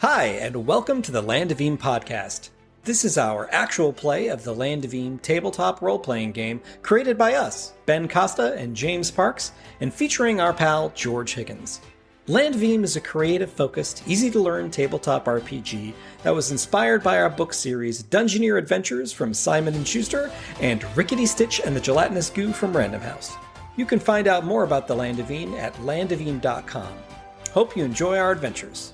Hi, and welcome to the Land of Eem Podcast. This is our actual play of the Land of Eem tabletop role-playing game created by us, Ben Costa and James Parks, and featuring our pal George Higgins. Land of Eem is a creative-focused, easy-to-learn tabletop RPG that was inspired by our book series Dungeoneer Adventures from Simon & Schuster and Rickety Stitch and the Gelatinous Goo from Random House. You can find out more about the Land of Eem at landofeem.com. Hope you enjoy our adventures.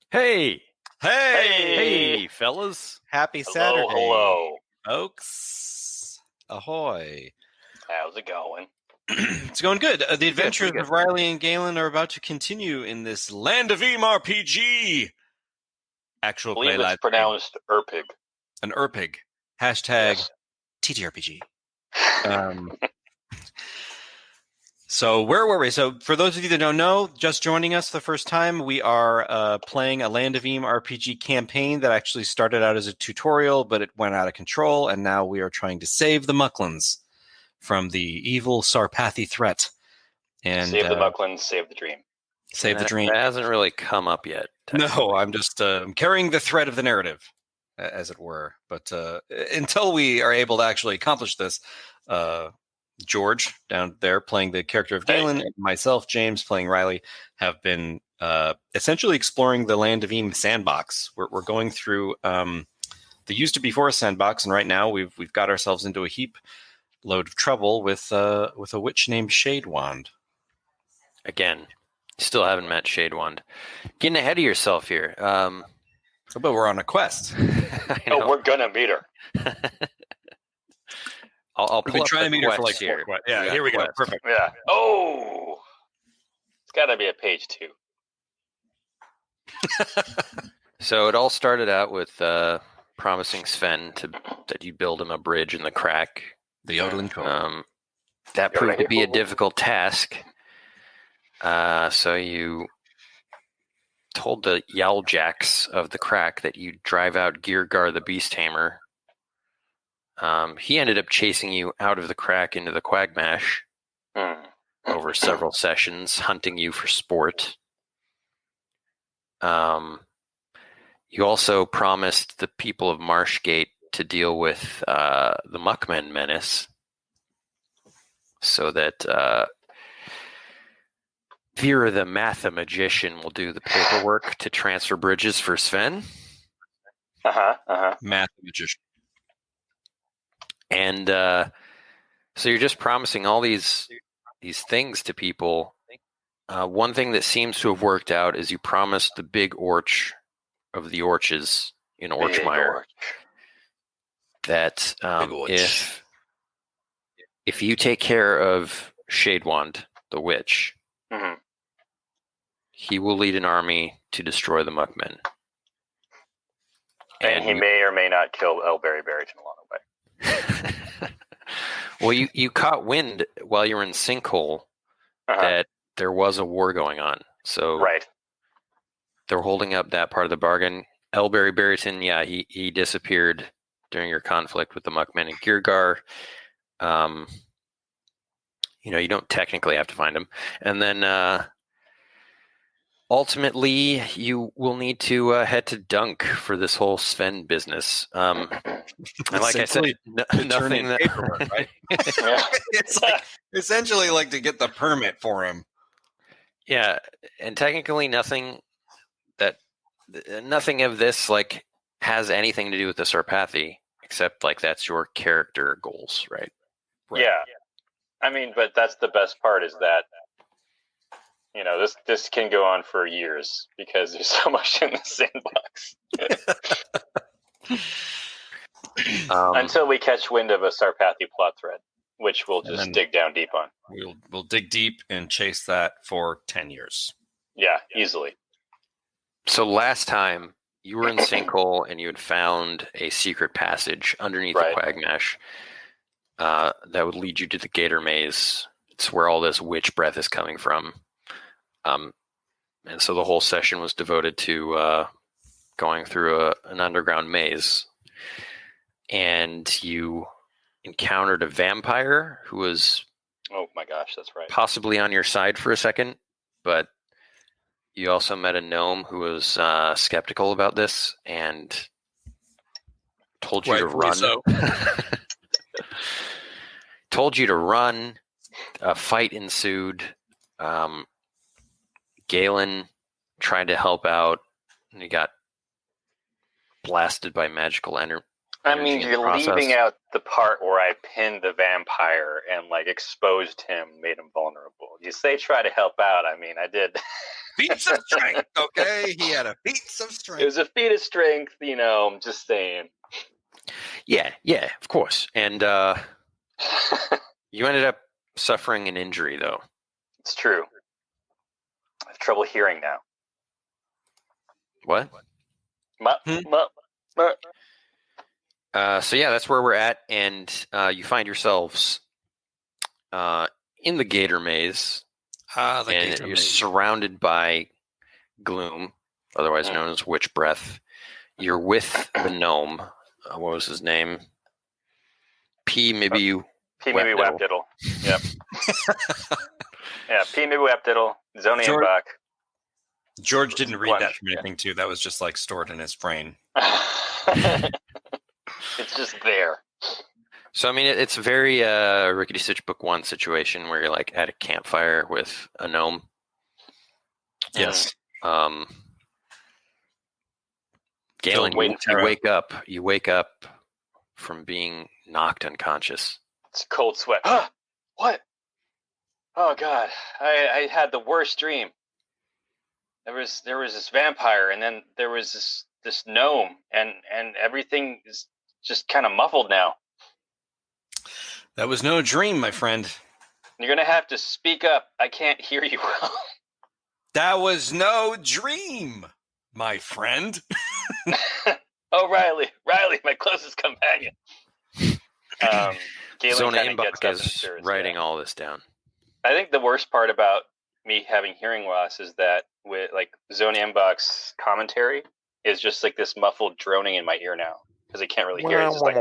Hey, Hey, fellas. Happy Saturday, hello. Folks. Ahoy. How's it going? It's going good. The adventures of Rylee and Galen are about to continue in this Land of Eem RPG. Actual I believe play live. it's pronounced Erpig. An Erpig. Hashtag Yes. TTRPG. So where were we? So for those of you that don't know, just joining us the first time, we are playing a Land of Eem RPG campaign that actually started out as a tutorial, but it went out of control, and now we are trying to save the Muckmans from the evil Sarpathi threat. And Save the Muckmans, save the dream. Save the dream. That hasn't really come up yet. No, I'm just carrying the thread of the narrative, as it were. But until we are able to actually accomplish this, George down there playing the character of Galen, and myself, James, playing Rylee, have been essentially exploring the Land of Eem sandbox. We're going through the used to be forest sandbox, and right now we've got ourselves into a heap load of trouble with a witch named Shadewand. Again, still haven't met Shadewand. Getting ahead of yourself here. But we're on a quest. Oh, we're gonna meet her. I'll We've been trying to meet her for like here. 4 quests. Yeah, here we go. Perfect. Yeah. Oh, it's got to be a page 2. So it all started out with promising Sven that you build him a bridge in the crack. The yodeling code. That proved to be a difficult task. So you told the Yowljacks of the crack that you'd drive out Geargar the Beast Tamer. He ended up chasing you out of the crack into the Quagmash over several sessions, hunting you for sport. You also promised the people of Marshgate to deal with the Muckmen menace so that Vera the Mathemagician will do the paperwork to transfer bridges for Sven. Mathemagician. And so you're just promising all these things to people. One thing that seems to have worked out is you promised the big orch of the orches in Orchmire that if you take care of Shadewand, the witch, he will lead an army to destroy the Muckmen. And he may or may not kill Elberry Barrington along the way. Well, you caught wind while you were in Sinkhole that there was a war going on. So they're holding up that part of the bargain. Elberry Barrington, he disappeared during your conflict with the Muckmen and Geargar. You don't technically have to find him. And then ultimately, you will need to head to Dunk for this whole Sven business. And like I said, nothing that paperwork, right? It's like essentially like to get the permit for him. Yeah, and technically nothing of this like has anything to do with the Sarpathi, except like that's your character goals, right? Yeah. I mean, but that's the best part is that this can go on for years because there's so much in the sandbox. Until we catch wind of a Sarpathi plot thread, which we'll just dig down deep on. We'll dig deep and chase that for 10 years. Yeah, easily. So last time you were in Sinkhole and you had found a secret passage underneath the Quagmash that would lead you to the Gator Maze. It's where all this witch breath is coming from. And so the whole session was devoted to going through an underground maze. And you encountered a vampire who was oh my gosh, that's right. Possibly on your side for a second, but you also met a gnome who was skeptical about this and told you to run. So. Told you to run. A fight ensued. Galen tried to help out, and he got blasted by magical energy. I mean, you're leaving out the part where I pinned the vampire and like exposed him, made him vulnerable. You say try to help out. I mean, I did. Feats of strength, okay? He had a feats of strength. It was a feat of strength, I'm just saying. Yeah, of course. And you ended up suffering an injury, though. It's true. I have trouble hearing now. What? So yeah, that's where we're at, and you find yourselves in the Gator Maze. You're surrounded by gloom, otherwise known as witch breath. You're with the gnome. What was his name? P. Maybe Wapdiddle. Yep. Yeah, P. Maybe Wapdiddle. Zonian George didn't read that from anything, too. That was just like stored in his brain. It's just there. So, I mean, it's a very Rickety Stitch Book 1 situation where you're like at a campfire with a gnome. Yes. Galen, you wake up from being knocked unconscious. It's a cold sweat. What? Oh, God. I had the worst dream. There was this vampire, and then there was this gnome, and everything is just kind of muffled now. That was no dream, my friend. You're going to have to speak up. I can't hear you well. That was no dream, my friend. Oh, Rylee, my closest companion. Galen kind of gets is writing all this down. I think the worst part about me having hearing loss is that with like Zonianbach's commentary is just like this muffled droning in my ear now because I can't really hear it. It's just like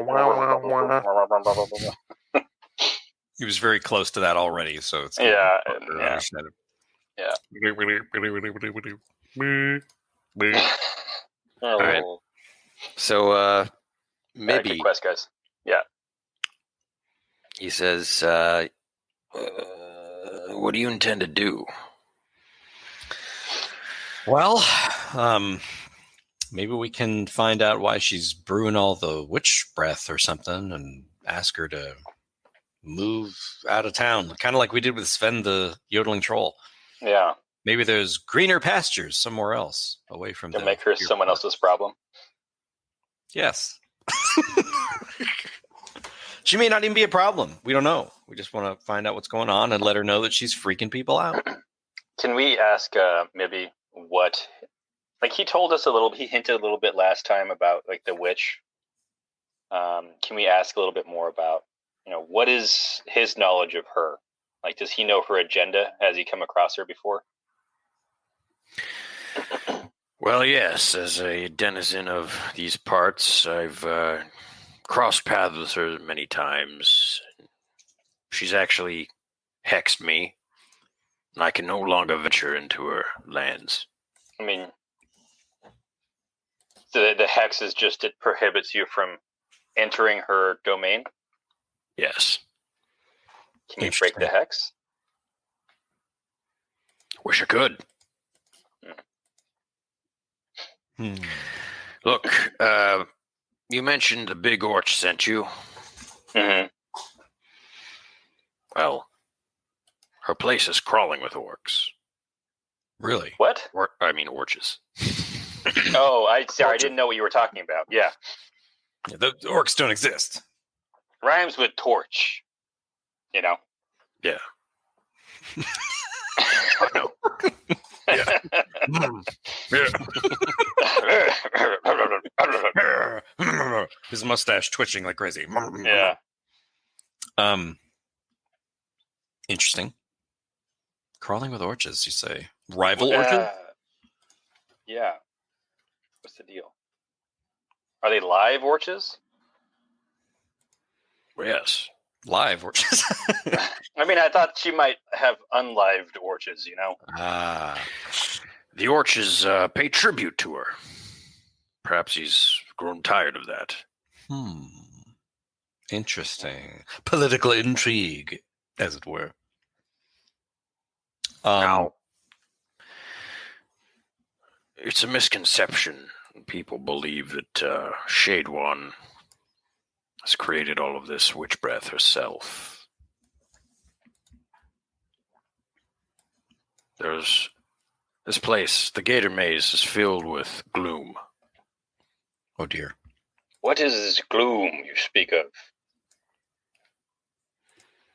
he was very close to that already, so it's yeah. All right. So maybe good quest, guys. Yeah. He says, "What do you intend to do?" Well, maybe we can find out why she's brewing all the witch breath or something, and ask her to move out of town, kind of like we did with Sven the yodeling troll. Yeah. Maybe there's greener pastures somewhere else, away from. To make her someone else's problem. Yes. She may not even be a problem. We don't know. We just want to find out what's going on and let her know that she's freaking people out. Can we ask maybe what, like he told us he hinted a little bit last time about like the witch. Can we ask a little bit more about, what is his knowledge of her? Like, does he know her agenda? Has he come across her before? Well, yes. As a denizen of these parts, I've crossed paths with her many times. She's actually hexed me, and I can no longer venture into her lands. I mean, the hex is just it prohibits you from entering her domain? Yes. Can you break the hex? Wish I could. Look, you mentioned the big orch sent you. Mm-hmm. Well, her place is crawling with orcs. Really? What? Orches. Oh, I didn't know what you were talking about. Yeah. The orcs don't exist. Rhymes with torch. Yeah. I know. Yeah. Yeah. His mustache twitching like crazy. Yeah. Interesting. Crawling with orches, you say? Rival orches? Yeah. What's the deal? Are they live orches? Yes. Live orches. I mean, I thought she might have unlived orches, The orches pay tribute to her. Perhaps he's grown tired of that. Interesting. Political intrigue, as it were. Now, it's a misconception. People believe that Shade One has created all of this witch breath herself. There's this place, the Gator Maze, is filled with gloom. Oh dear. What is this gloom you speak of?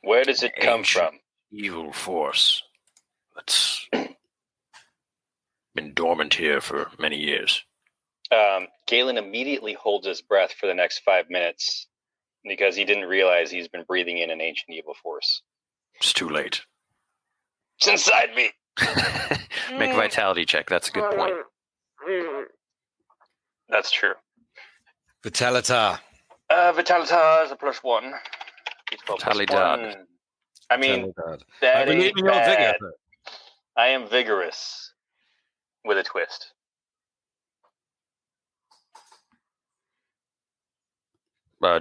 Where does it come from? Evil force that's been dormant here for many years. Galen immediately holds his breath for the next 5 minutes because he didn't realize he's been breathing in an ancient evil force. It's too late. It's inside me. Make a vitality check. That's a good point. That's true. Vitalita. Vitalita is a +1. Vitalidad. I mean, Vitalidad. that I believe ain't in your bad. vigor. I am vigorous with a twist.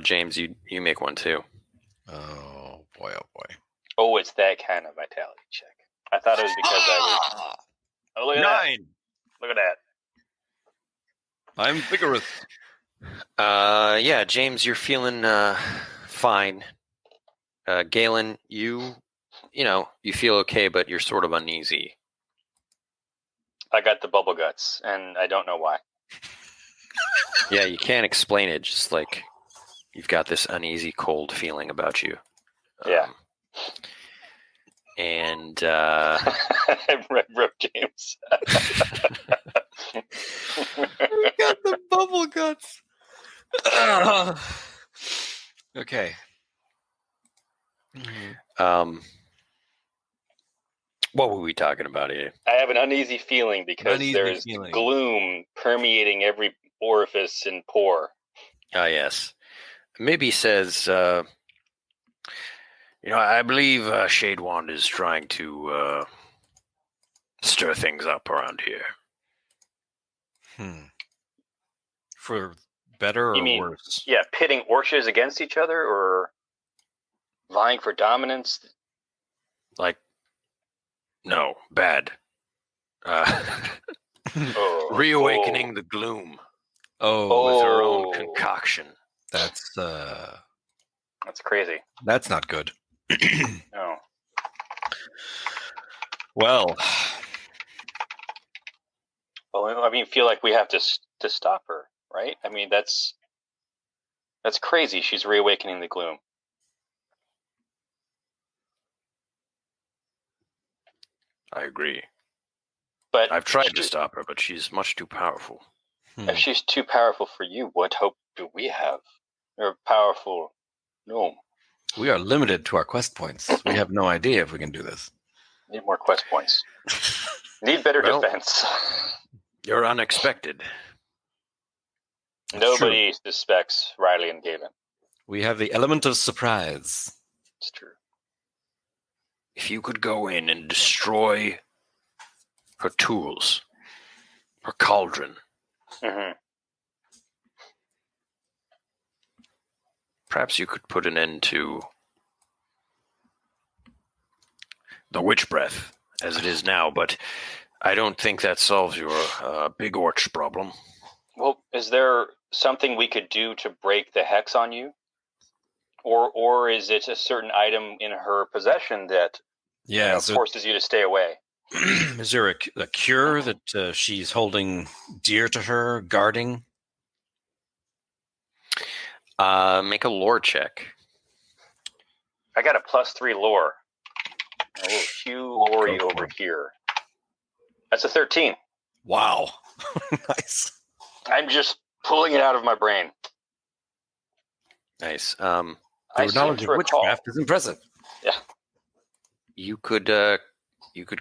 James, you make one too. Oh boy, oh boy. Oh, it's that kind of vitality check. I thought it was because I was... Oh, look at 9. that. Look at that. I'm vigorous. Yeah, James, you're feeling fine. Galen, you feel okay, but you're sort of uneasy. I got the bubble guts, and I don't know why. Yeah, you can't explain it. Just like you've got this uneasy, cold feeling about you. Yeah. And Rip James. Got the bubble guts. Okay. What were we talking about here? I have an uneasy feeling because there's gloom permeating every orifice and pore. Ah, yes. Maybe he says, I believe Shade Wand is trying to stir things up around here. For better or worse? Yeah, pitting orches against each other or vying for dominance? No, bad. Reawakening the gloom. With her own concoction. That's crazy. That's not good. No. Well, I mean, feel like we have to stop her, right? I mean, that's crazy. She's reawakening the gloom. I agree. But I've tried to stop her, but she's much too powerful. If she's too powerful for you, what hope do we have? You're a powerful gnome. We are limited to our quest points. We have no idea if we can do this. Need more quest points. Need better defense. You're unexpected. Nobody suspects Rylee and Galen. We have the element of surprise. It's true. If you could go in and destroy her tools, her cauldron, perhaps you could put an end to the witch breath as it is now, but I don't think that solves your big orch problem. Well, is there something we could do to break the hex on you? Or is it a certain item in her possession that forces you to stay away? Is there a cure that she's holding dear to her, guarding? Make a lore check. I got a +3 lore. A little Hugh Laurie over here. That's a 13. Wow. Nice. I'm just pulling it out of my brain. Nice. Your knowledge of witchcraft is impressive. Yeah. You could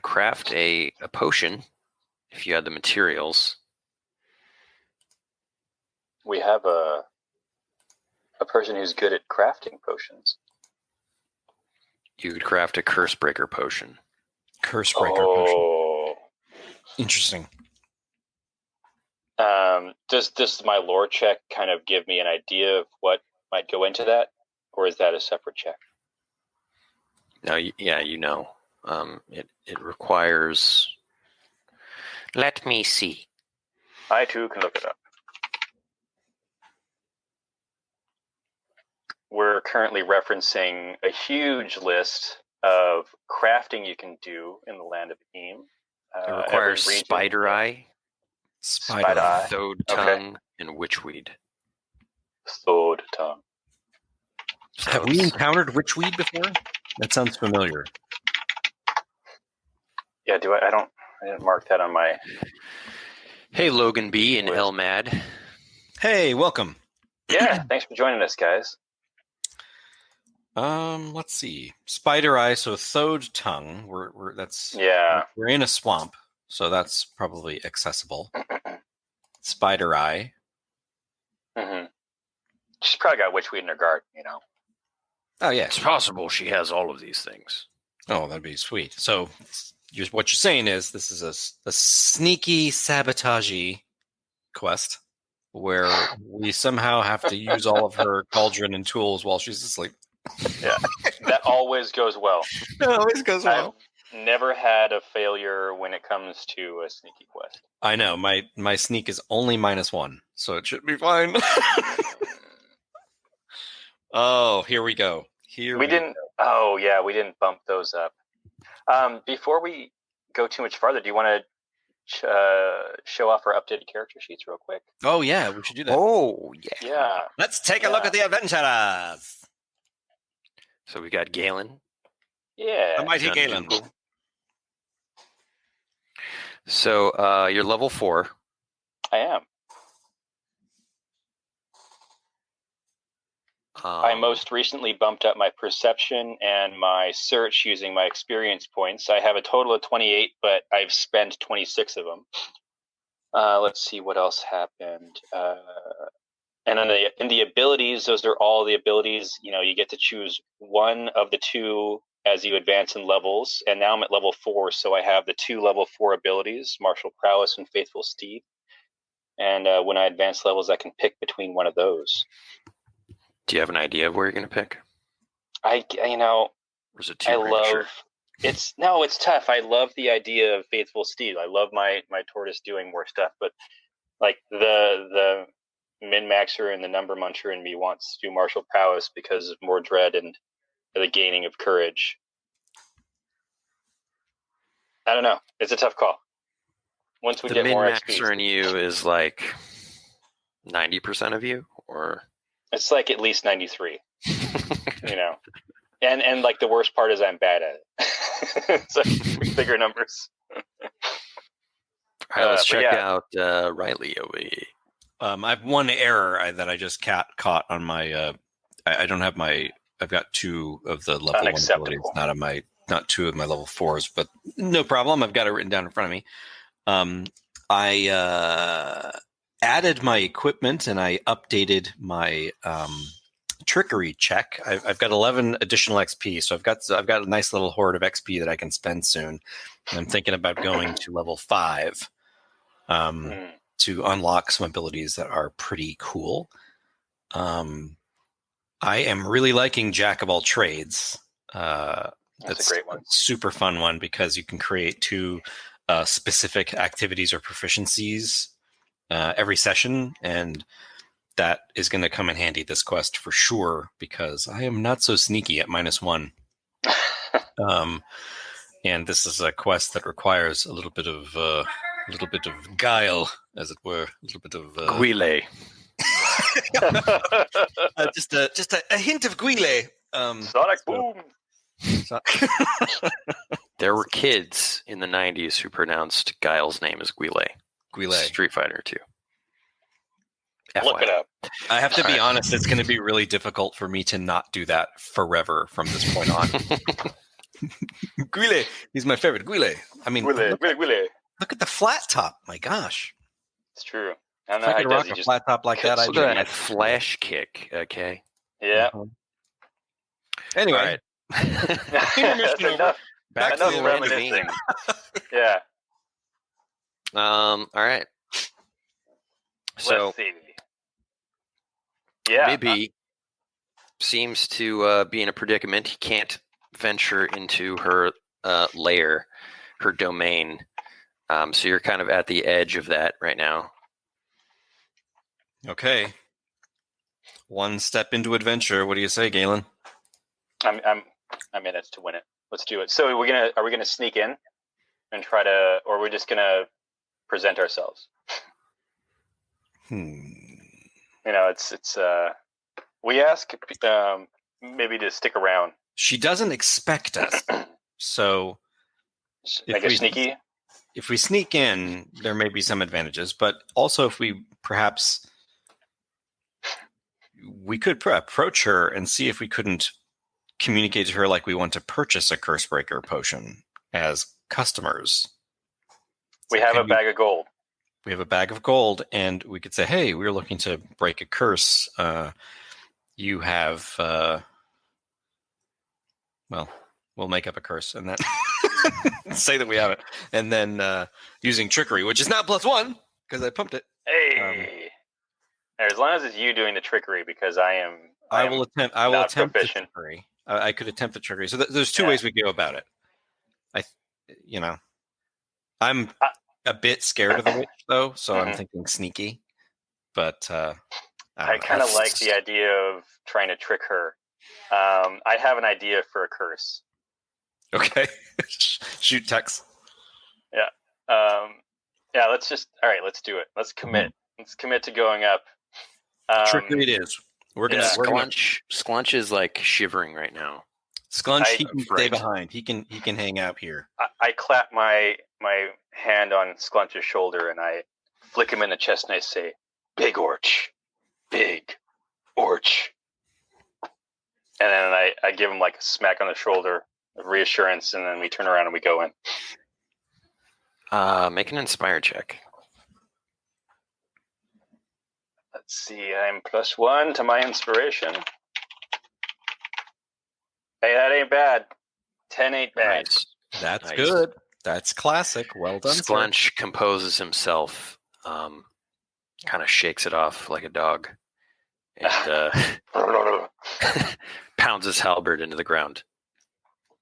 craft a potion if you had the materials. We have a A person who's good at crafting potions. You could craft a Cursebreaker potion. Cursebreaker potion. Interesting. Does my lore check kind of give me an idea of what might go into that, or is that a separate check? No, you know. It requires... Let me see. I, too, can look it up. We're currently referencing a huge list of crafting you can do in the Land of Eem. It requires spider eye, Spider eye, thode tongue, and witchweed. Thode tongue. So Have we encountered witchweed before? That sounds familiar. Yeah, I didn't mark that on my... Hey, Logan B and Elmad. Hey, welcome. Yeah, thanks for joining us, guys. Let's see. Spider eye, so thode tongue. We're in a swamp, so that's probably accessible. Spider eye. Mm-hmm. She's probably got witchweed in her garden, you know. Oh yeah, It's possible she has all of these things. Oh, that'd be sweet. So, what you're saying is this is a sneaky sabotagey quest where we somehow have to use all of her cauldron and tools while she's asleep. Yeah, that always goes well. It always goes well. I've never had a failure when it comes to a sneaky quest. I know. My sneak is only -1, so it should be fine. Oh, here we go. We didn't bump those up. Before we go too much farther, do you want to show off our updated character sheets real quick? Oh, yeah, we should do that. Oh, yeah. Yeah. Let's take a look at the adventurers. So we got Galen. Yeah. The mighty Galen. So you're level 4. I am. I most recently bumped up my perception and my search using my experience points. I have a total of 28, but I've spent 26 of them. Let's see what else happened. And in the abilities, those are all the abilities. You know, you get to choose one of the two as you advance in levels. And now I'm at level 4, so I have the 2 level 4 abilities, Martial Prowess and Faithful Steed. And when I advance levels, I can pick between one of those. Do you have an idea of where you're going to pick? Or is it too premature? It's tough. I love the idea of Faithful Steed. I love my tortoise doing more stuff, but like the min-maxer and the number muncher in me wants to do martial prowess because of more dread and the gaining of courage. I don't know. It's a tough call. Once we get more XP. The min-maxer in you is like 90% of you, or... It's like at least 93, you know, and like the worst part is I'm bad at it. So bigger numbers. All right, let's check out Rylee over here. I have one error that I just caught on my. I don't have my. I've got 2 of the level 1 abilities, not 2 of my level 4s, but no problem. I've got it written down in front of me. I added my equipment and I updated my trickery check. I've got 11 additional XP, so I've got a nice little hoard of XP that I can spend soon. And I'm thinking about going to level 5 to unlock some abilities that are pretty cool. I am really liking Jack of all trades. That's a great one. Super fun one because you can create 2 specific activities or proficiencies every session, and that is going to come in handy this quest for sure because I am not so sneaky at -1. And this is a quest that requires a little bit of guile, as it were, a little bit of Guile. just a hint of guile. Sonic boom. There were kids in the 90s who pronounced Guile's name as Guile. Street Fighter 2. Look it up. I have to be honest, it's going to be really difficult for me to not do that forever from this point on. Guile, he's my favorite. Guile. I mean, Guile. Look at the flat top. My gosh. It's true. I don't If know I how could he rock does. a flat top like that, I'd Look at that flash kick, okay? Yeah. Anyway, All right. intermission over. Back to enough the Land of reminiscing. Eem. Yeah. All right. So Let's see. Yeah. Mibby seems to be in a predicament. He can't venture into her lair, her domain. So you're kind of at the edge of that right now. Okay. One step into adventure. What do you say, Galen? I'm in it to win it. Let's do it. So are we gonna sneak in and try to, or are we just gonna present ourselves? It's we ask maybe to stick around. She doesn't expect us, so Like a sneaky. If we sneak in, there may be some advantages, but also if we perhaps we could approach her and see if we couldn't communicate to her like we want to purchase a Cursebreaker potion as customers. We have a bag of gold. We have a bag of gold, and we could say, hey, we're looking to break a curse. You have, we'll make up a curse and then say that we have it. And then using trickery, which is now +1 because I pumped it. Hey. As long as it's you doing the trickery, because I will attempt the trickery. I could attempt the trickery. So there's two ways we go about it. I'm a bit scared of the witch, though, so I'm thinking sneaky. But I kind of like the idea of trying to trick her. I have an idea for a curse. Okay. Shoot Tex. Yeah. Let's do it. Let's commit. Let's commit to going up. Trickery it is. We're gonna Sklunch is like shivering right now. Sklunch, he can stay behind. He can hang out here. I clap my hand on Sklunch's shoulder and I flick him in the chest and I say, "Big orch, big orch." And then I give him like a smack on the shoulder of reassurance, and then we turn around and we go in. Make an inspire check. Let's see, I'm +1 to my inspiration. Hey, that ain't bad. 10 ain't bad. Nice. That's good. That's classic. Well done, Sklunch composes himself, kind of shakes it off like a dog, and pounds his halberd into the ground.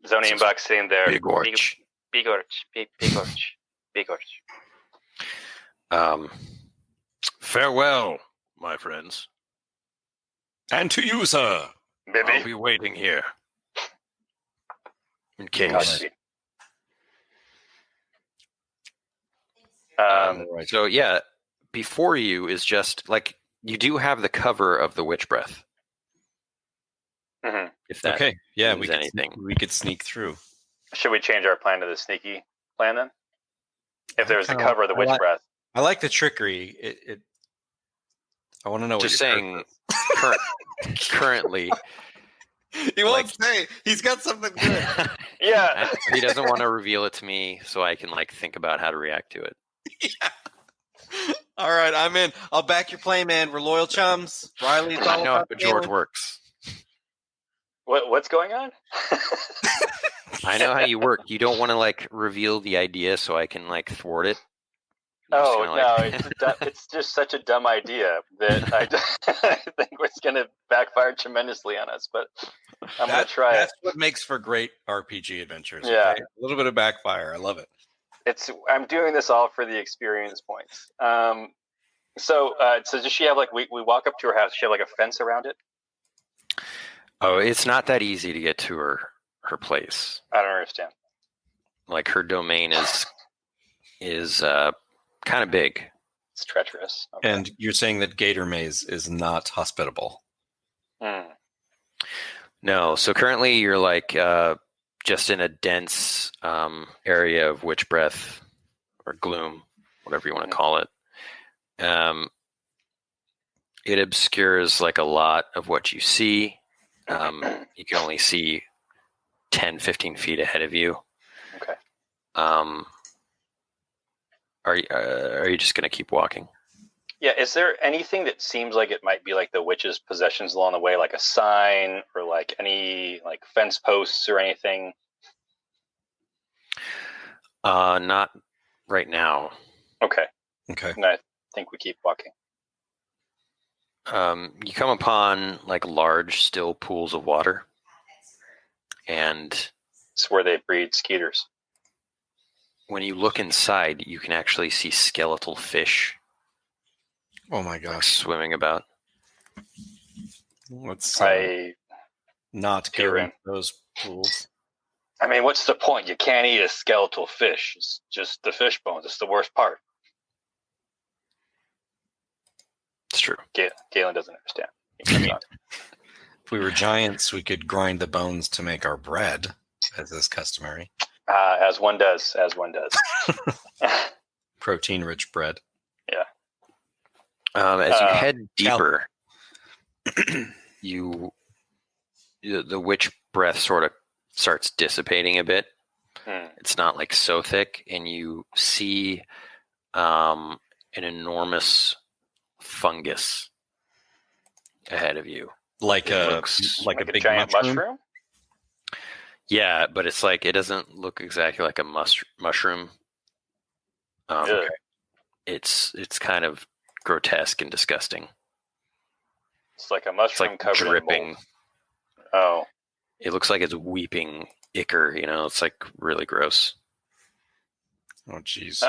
Zoni and Buck sitting there. Big orch. Big orch. Big orch. Big orch. Farewell, my friends. And to you, sir. Baby. I'll be waiting here. In case. So yeah, before you is just like you do have the cover of the witch breath. Mm-hmm. If that means anything, we could sneak through. Should we change our plan to the sneaky plan then? If there's the cover of the witch breath. I like the trickery. I want to know what just saying. Currently. He won't say. He's got something good. Yeah. He doesn't want to reveal it to me so I can think about how to react to it. Yeah. All right, I'm in. I'll back your play, man. We're loyal chums. Rylee's all I know, but George works. What's going on? I know how you work. You don't want to reveal the idea so I can thwart it. It's just such a dumb idea that I think it's going to backfire tremendously on us. But I'm going to try it. That's what makes for great RPG adventures. Yeah, okay? A little bit of backfire. I love it. I'm doing this all for the experience points. So does she have we walk up to her house? Does she have a fence around it? Oh, it's not that easy to get to her place. I don't understand. Her domain is kind of big. It's treacherous. Okay. And you're saying that Gator Maze is not hospitable? No. So currently you're just in a dense area of witch breath or gloom, whatever you want to call it. It obscures a lot of what you see. You can only see 10, 15 feet ahead of you. Okay. Are you just going to keep walking? Yeah, is there anything that seems like it might be like the witch's possessions along the way, like a sign or like any like fence posts or anything? Not right now. Okay. Okay. And I think we keep walking. You come upon like large, still pools of water, and It's where they breed skeeters. when you look inside, you can actually see skeletal fish Oh my like, gosh. swimming about. Let's I not go peer in. into those pools. I mean, what's the point? You can't eat a skeletal fish. It's just the fish bones. It's the worst part. It's true. Galen doesn't understand. He comes on. If we were giants, we could grind the bones to make our bread, as is customary. As one does. Protein-rich bread. As you head deeper, the witch breath sort of starts dissipating a bit. It's not like so thick, and you see an enormous fungus ahead of you. Like a like a big giant mushroom? Yeah, but it's like it doesn't look exactly like a mushroom. Okay. It's kind of grotesque and disgusting. It's like a It's mushroom like covered dripping. in mold. Oh. It looks like it's weeping ichor. It's like really gross. Oh, jeez.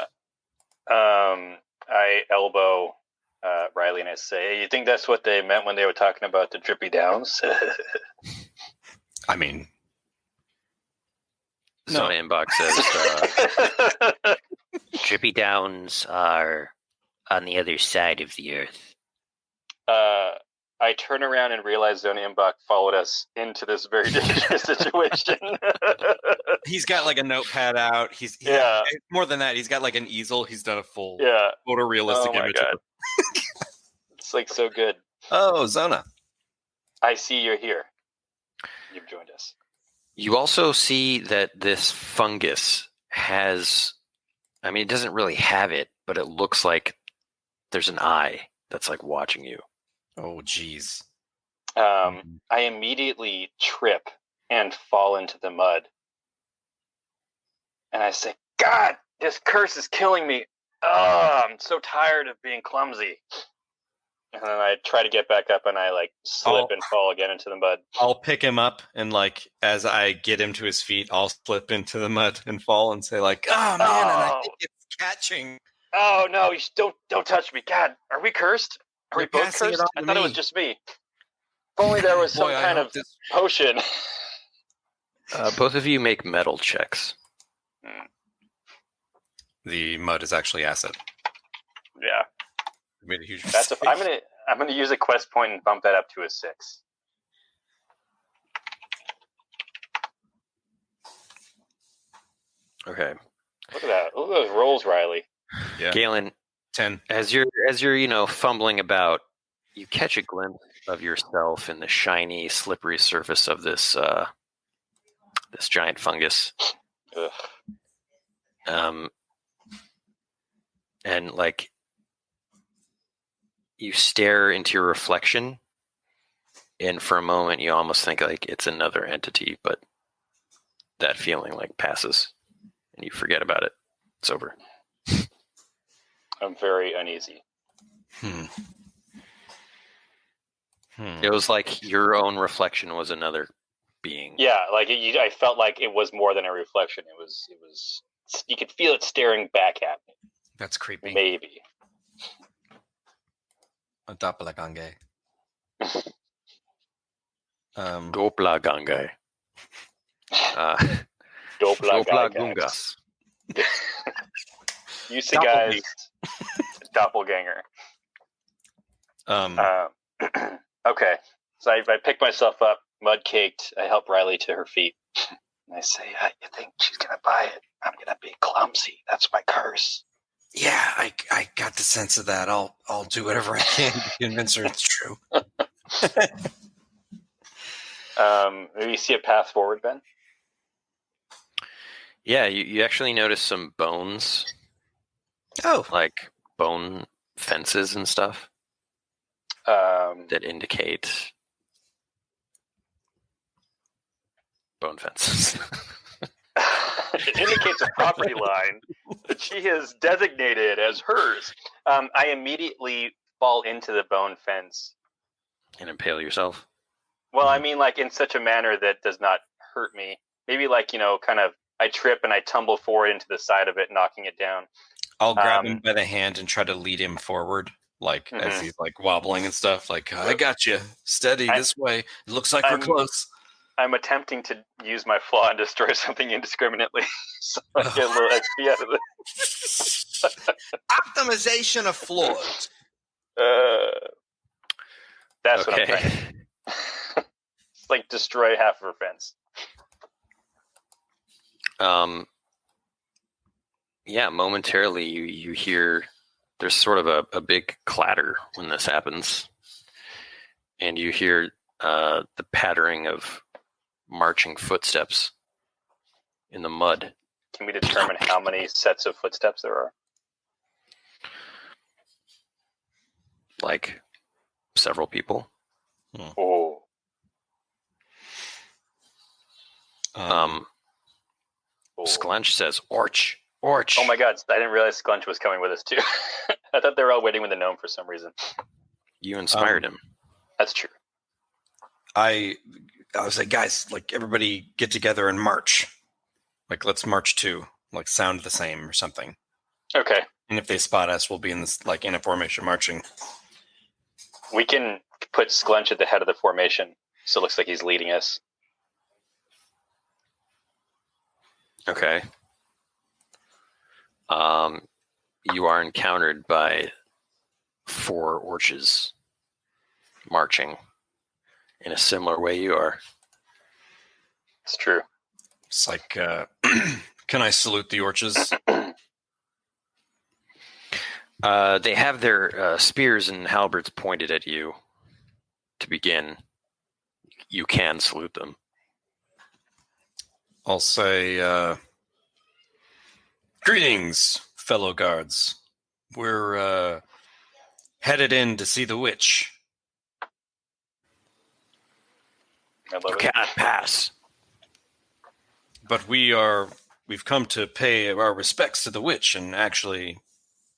I elbow Rylee and I say, "Hey, you think that's what they meant when they were talking about the drippy downs?" I mean, So No. inbox says drippy downs are on the other side of the earth. I turn around and realize Zona Imbach followed us into this very dangerous situation. he's got like a notepad out. Yeah. More than that, he's got like an easel. He's done a full Yeah. photorealistic Oh my image. God. It's like so good. Oh, Zona. I see you're here. You've joined us. You also see that this fungus has, it doesn't really have it, but it looks like there's an eye that's like watching you. Oh, jeez. I immediately trip and fall into the mud. And I say, "God, this curse is killing me. Oh, I'm so tired of being clumsy." And then I try to get back up and I like slip and fall again into the mud. I'll pick him up and like as I get him to his feet, I'll slip into the mud and fall and say like, "Oh man, and I think it's catching." Oh no, you don't touch me. God, are we cursed? Are we You're both passing it cursed? on I to thought it was me. just me. If only there was some Boy, I kind hope of this- potion. Both of you make metal checks. The mud is actually acid. Yeah. I made a huge That's mistake. I'm gonna use a quest point and bump that up to a 6. Okay. Look at that. Look at those rolls, Rylee. Yeah. Galen, 10. as you're fumbling about, you catch a glimpse of yourself in the shiny, slippery surface of this this giant fungus. Ugh. And like you stare into your reflection, and for a moment you almost think like it's another entity, but that feeling like passes and you forget about it. It's over. I'm very uneasy. It was like your own reflection was another being. Yeah, like I felt like it was more than a reflection. It was. You could feel it staring back at me. That's creepy. Maybe. A doppelganger. Doppelganger. Doppelganger. You see, guys. Doppelganger. Okay, so I pick myself up, mud caked. I help Rylee to her feet, and I say, "You think she's gonna buy it? I'm gonna be clumsy. That's my curse." Yeah, I got the sense of that. I'll do whatever I can to convince her it's true. Maybe you see a path forward, Ben? Yeah, you actually notice some bones, Oh, like bone fences and stuff that indicate bone fences. It indicates a property line that she has designated as hers. I immediately fall into the bone fence. And impale yourself? Well, I mean, like, in such a manner that does not hurt me. Maybe, like, kind of, I trip and I tumble forward into the side of it, knocking it down. I'll grab him by the hand and try to lead him forward, like, as he's, like, wobbling and stuff. Like, I got you. Steady, this way. It looks like we're close. I'm attempting to use my flaw and destroy something indiscriminately, so I get a little XP out of it. Optimization of flaws. That's what I'm trying. It's like destroy half of her fence. Yeah, momentarily you hear there's sort of a big clatter when this happens, and you hear the pattering of marching footsteps in the mud. Can we determine how many sets of footsteps there are? Like several people. Oh. Sklunch says, Orch. Oh my god, I didn't realize Sklunch was coming with us too. I thought they were all waiting with the gnome for some reason. You inspired him. That's true. I was like, guys, like, everybody get together and march. Like, let's march too. Like, sound the same or something. Okay. And if they spot us, we'll be in this, like, in a formation marching. We can put Sklunch at the head of the formation, so it looks like he's leading us. Okay. You are encountered by 4 orches marching in a similar way you are. It's true. It's like, can I salute the orches? They have their spears and halberds pointed at you to begin. You can salute them. I'll say, greetings, fellow guards. We're headed in to see the witch. You cannot pass. But we've come to pay our respects to the witch and actually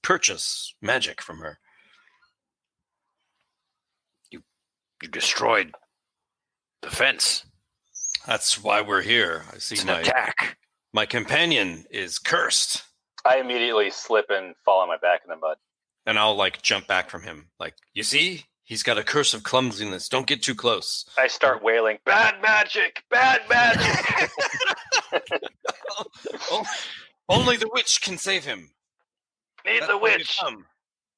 purchase magic from her. You destroyed the fence. That's why we're here. I see it's an attack. My companion is cursed. I immediately slip and fall on my back in the mud. And I'll, like, jump back from him. Like, you see? He's got a curse of clumsiness. Don't get too close. I start wailing, bad magic! Bad magic! Only the witch can save him. Need the witch!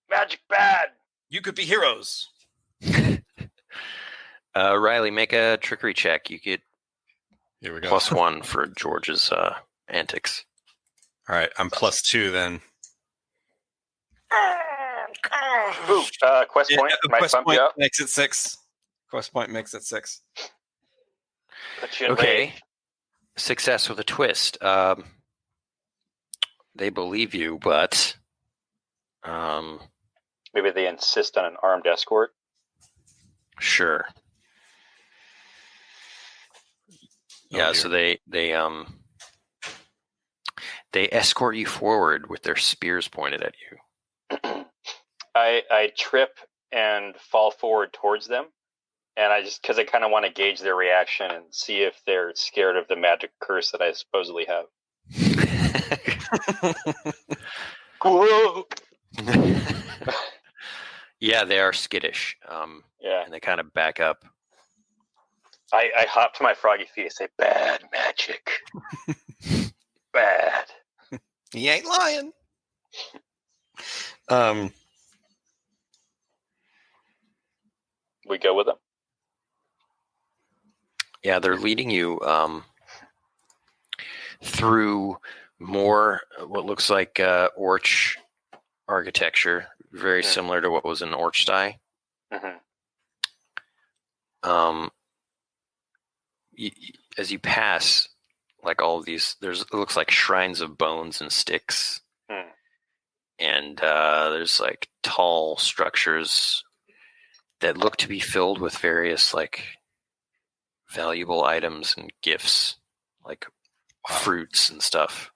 Magic bad! You could be heroes. Rylee, make a trickery check. You get Here we go. +1 for George's antics. All right, I'm +2 then. Ooh, quest point. Quest point makes it 6. Quest point makes it 6. Okay. Success with a twist. They believe you, but maybe they insist on an armed escort. Sure. Yeah, so they escort you forward with their spears pointed at you. I trip and fall forward towards them, and I just because I kind of want to gauge their reaction and see if they're scared of the magic curse that I supposedly have. Whoa! Yeah, they are skittish. Yeah, and they kind of back up. I hop to my froggy feet and say, "Bad magic, bad." He ain't lying. We go with them. Yeah, they're leading you through more what looks like orch architecture, very similar to what was in Orchsty. Mm-hmm. As you pass, like all of these, it looks like shrines of bones and sticks, and there's like tall structures that look to be filled with various like valuable items and gifts, like fruits and stuff,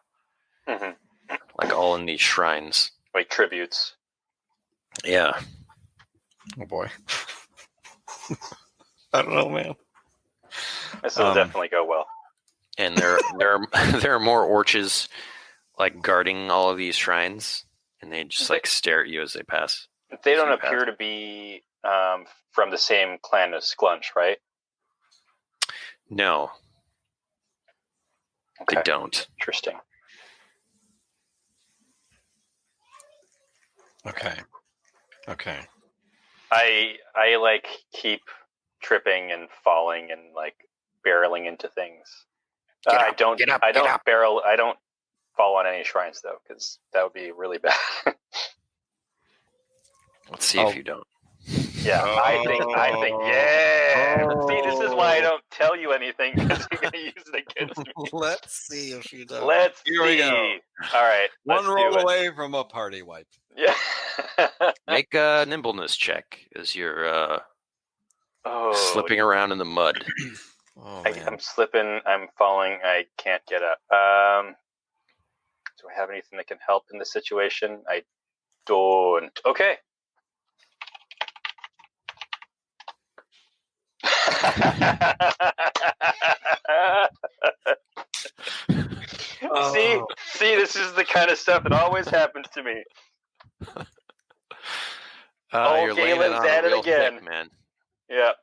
like all in these shrines, like tributes. Yeah. Oh boy. I don't know, man. This will definitely go well. And there are more orches like guarding all of these shrines, and they just like stare at you as they pass. They don't appear to be from the same clan as Sklunch, right? No, Okay. they don't. Interesting. Okay. I like keep tripping and falling and like barreling into things. I don't barrel. I don't fall on any shrines though, because that would be really bad. Let's see if you don't. Yeah, I think. Yeah. See, this is why I don't tell you anything, because you're gonna use it against me. Let's see if you don't. Let's Here see. we go. All right. One let's roll do it. away from a party wipe. Yeah. Make a nimbleness check as you're slipping around in the mud. Oh, man. I'm slipping. I'm falling. I can't get up. Do I have anything that can help in this situation? I don't. Okay. See, this is the kind of stuff that always happens to me. You're laying it Galen's on at it real again. thick, man. Yeah,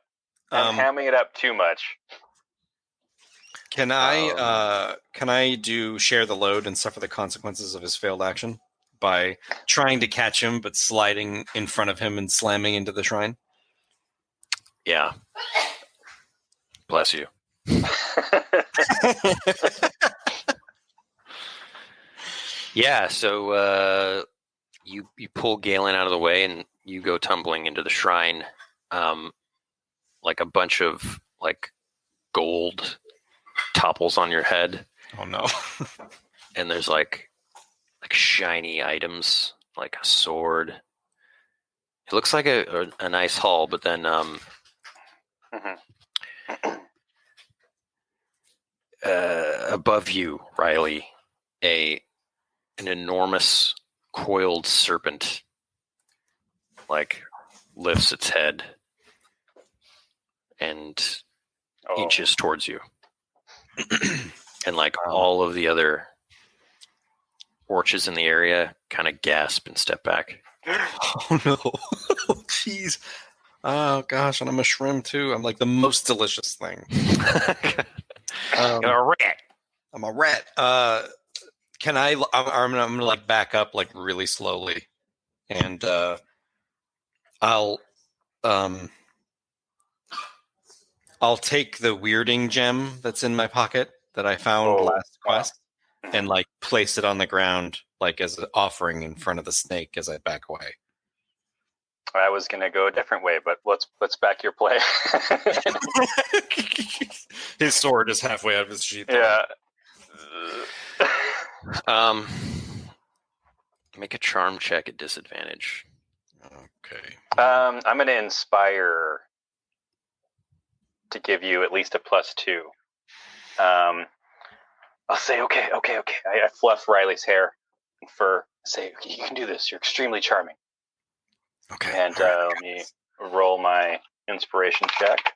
I'm hamming it up too much. Can I do share the load and suffer the consequences of his failed action by trying to catch him but sliding in front of him and slamming into the shrine? Yeah. Bless you. Yeah, so you pull Galen out of the way and you go tumbling into the shrine. Like a bunch of like gold topples on your head. Oh no. And there's like shiny items, like a sword. It looks like a nice haul, but then above you, Rylee, an enormous coiled serpent like lifts its head and inches towards you. And like all of the other orches in the area kind of gasp and step back. Oh no. Jeez. Oh gosh, and I'm a shrimp too. I'm like the most delicious thing. You're a rat. I'm a rat. Can I? I'm gonna like back up like really slowly, and I'll take the weirding gem that's in my pocket that I found last quest, and like place it on the ground like as an offering in front of the snake as I back away. I was gonna go a different way, but let's back your play. His sword is halfway out of his sheath. Yeah. Make a charm check at disadvantage. Okay. I'm going to inspire to give you at least a +2. I'll say, okay. I fluff Riley's hair and fur. Say, okay, you can do this. You're extremely charming. Okay. And let me roll my inspiration check.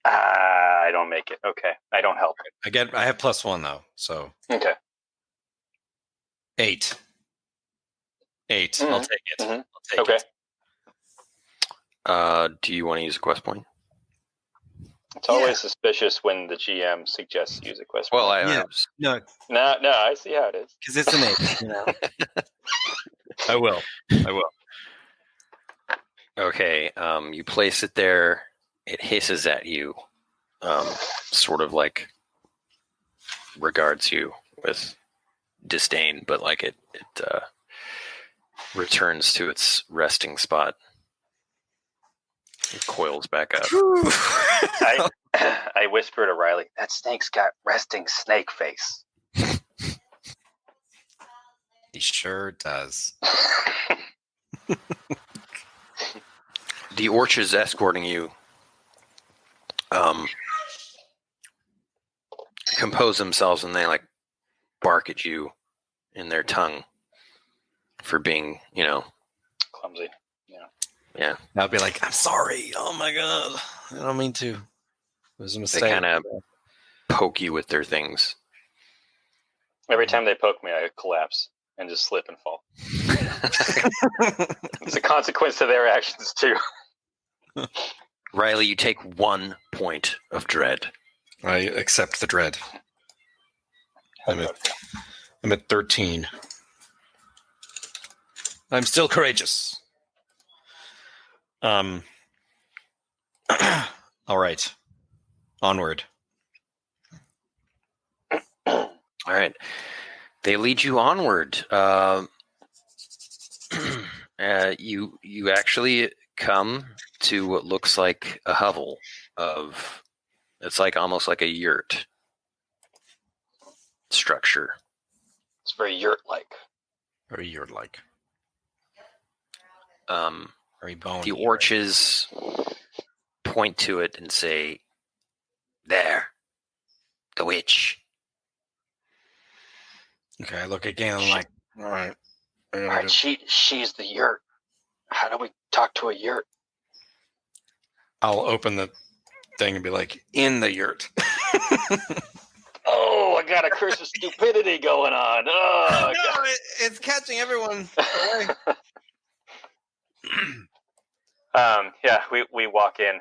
I don't make it. Okay. I don't help. I have +1 though, so. Okay. 8. I'll take it. Mm-hmm. I'll take it. Do you want to use a quest point? It's always suspicious when the GM suggests use a quest point. Well, No, No, I see how it is. because it's an 8. You know? I will. Okay, you place it there. It hisses at you, sort of like regards you with disdain, but like it returns to its resting spot. It coils back up. I whisper to Rylee, that snake's got resting snake face. He sure does. The orches escorting you compose themselves, and they like bark at you in their tongue for being, clumsy. Yeah. I'll be like, I'm sorry. Oh my god, I don't mean to. It was a mistake. They kind of poke you with their things. Every time they poke me, I collapse and just slip and fall. It's a consequence to their actions too. Rylee, you take 1 point of dread. I accept the dread. I'm at 13. I'm still courageous. All right. Onward. All right. They lead you onward. You actually come to what looks like a hovel of, it's like almost like a yurt structure. It's very yurt-like. Very yurt-like. Very bony. The orches point to it and say, "There, the witch." Okay, I look at Galen like, all right. All right, she's the yurt. How do we talk to a yurt? I'll open the thing and be like, in the yurt. Oh, I got a curse of stupidity going on. Oh, no, it's catching everyone away. Yeah, we walk in.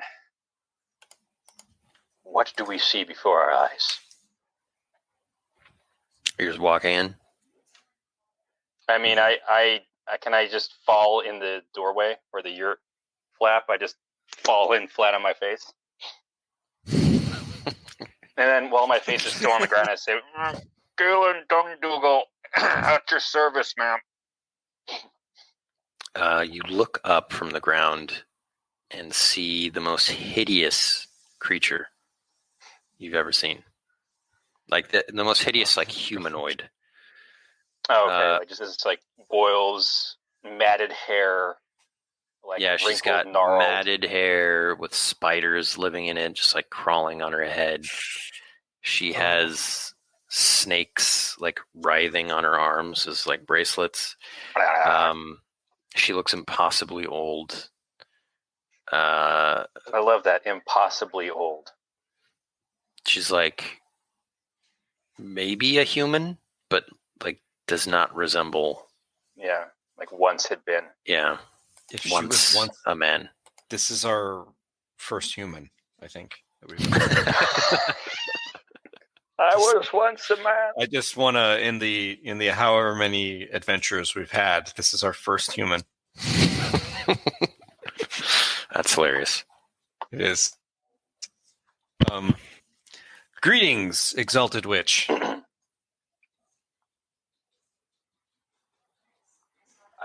What do we see before our eyes? You're just walking in. I mean, I can I just fall in the doorway or the yurt flap? I just fall in flat on my face. And then while my face is still on the ground, I say, Galen, Dundoogle, at your service, ma'am. You look up from the ground and see the most hideous creature you've ever seen. Like the most hideous, like humanoid. Oh, okay. It's like boils, matted hair. Like yeah, she's got gnarled. matted hair with spiders living in it, just like crawling on her head. She has snakes like writhing on her arms as like bracelets. She looks impossibly old. I love that, impossibly old. She's like maybe a human, but like does not resemble. Yeah, like once had been. Yeah, if once she was a man. This is our first human, I think. I was once a man. I just want to, in the however many adventures we've had, this is our first human. That's hilarious. It is. Greetings, Exalted Witch.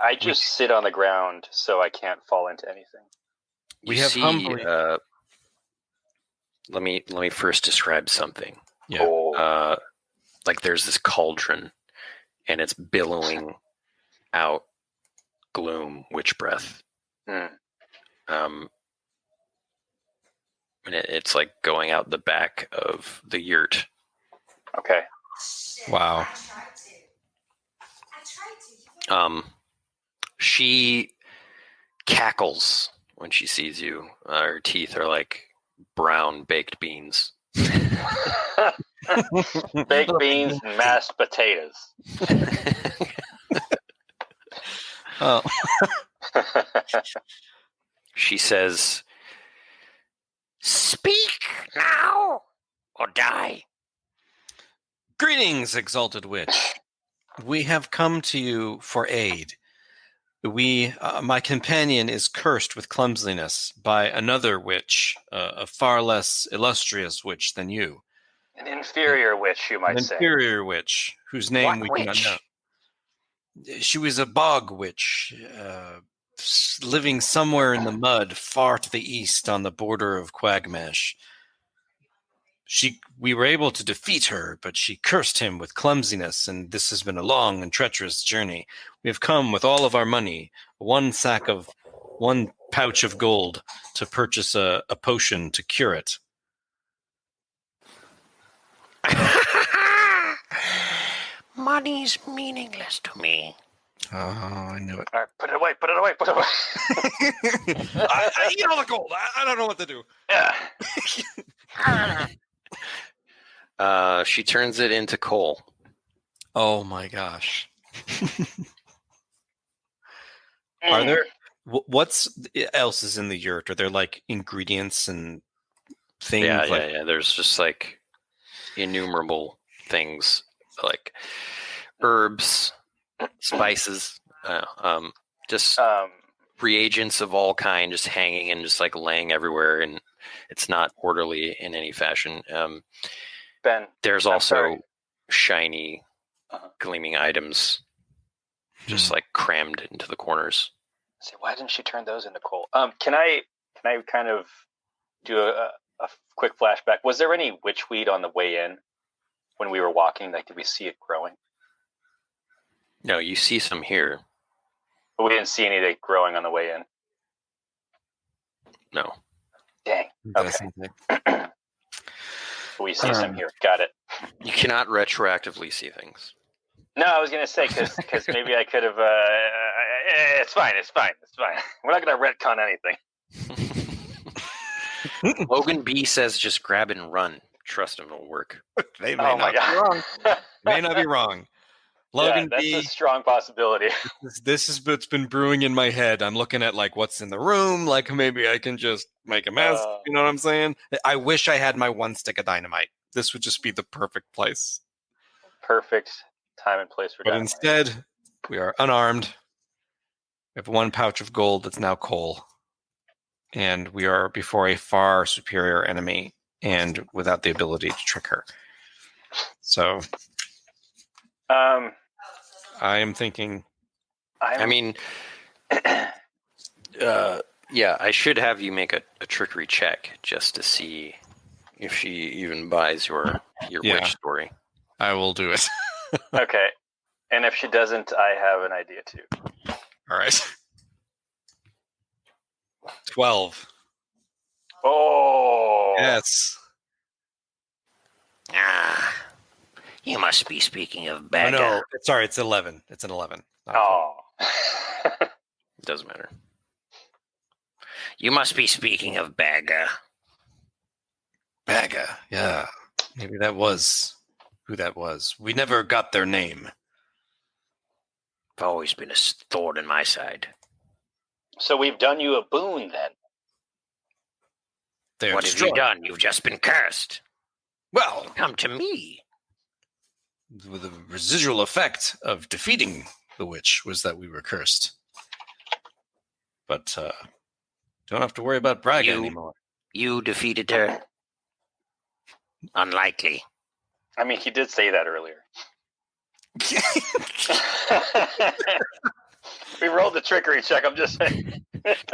I just sit on the ground so I can't fall into anything. We have humbly. Let me first describe something. Yeah. Like there's this cauldron, and it's billowing out gloom, witch breath. And it's like going out the back of the yurt. Okay. Wow. She cackles when she sees you. Her teeth are like brown baked beans. Baked beans and mashed potatoes. Oh. She says, "Speak now or die." Greetings, Exalted Witch. We have come to you for aid. My companion is cursed with clumsiness by another witch, a far less illustrious witch than you. An inferior witch, you might say. An inferior witch, whose name What we do not know. She was a bog witch, living somewhere in the mud, far to the east on the border of Quagmash. We were able to defeat her, but she cursed him with clumsiness, and this has been a long and treacherous journey. We have come with all of our money, one pouch of gold, to purchase a potion to cure it. Money's meaningless to me. Oh, I knew it. All right, put it away. I eat all the gold. I don't know what to do. Yeah. She turns it into coal. Oh my gosh. Are there what's else is in the yurt? Are there like ingredients and things? Yeah. There's just like innumerable things like herbs, spices, just reagents of all kind, just hanging and just like laying everywhere, and it's not orderly in any fashion. Ben, there's also shiny, gleaming items, just like crammed into the corners. See, why didn't she turn those into coal? Can I kind of do a quick flashback? Was there any witchweed on the way in when we were walking? Like, did we see it growing? No, you see some here. But we didn't see any of it growing on the way in. No. Dang. Okay. We see some here. Got it. You cannot retroactively see things. No, I was going to say, because maybe I could have... it's fine. We're not going to retcon anything. Logan B says just grab and run. Trust him, it'll work. They may not be wrong. May not be wrong. Logan that's B, a strong possibility. This is what's been brewing in my head. I'm looking at like what's in the room. Like maybe I can just make a mess. You know what I'm saying? I wish I had my one stick of dynamite. This would just be the perfect place. Perfect time and place for dynamite. But instead, we are unarmed. We have one pouch of gold that's now coal. And we are before a far superior enemy and without the ability to trick her. So... I am thinking... I should have you make a trickery check just to see if she even buys your witch story. I will do it. Okay. And if she doesn't, I have an idea too. All right. 12. Oh! Yes. You must be speaking of Bagger. Oh, no, sorry, it's 11. It's an 11. Oh. It doesn't matter. You must be speaking of Bagger. Bagger, yeah. Maybe that was who that was. We never got their name. I've always been a thorn in my side. So we've done you a boon then. What have you done? You've just been cursed. Well, come to me. The residual effect of defeating the witch was that we were cursed. But don't have to worry about Braga anymore. You defeated her? Unlikely. I mean, he did say that earlier. We rolled the trickery check, I'm just saying.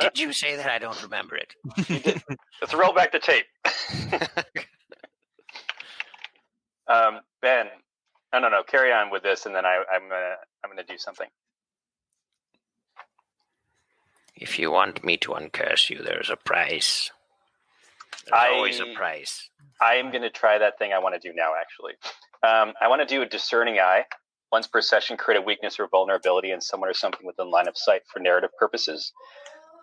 Did you say that? I don't remember it. You did. Let's roll back the tape. Ben, no. Carry on with this, and then I'm gonna do something. If you want me to uncurse you, there's a price. There's always a price. I'm gonna try that thing I want to do now. Actually, I want to do a discerning eye. Once per session, create a weakness or vulnerability in someone or something within line of sight for narrative purposes.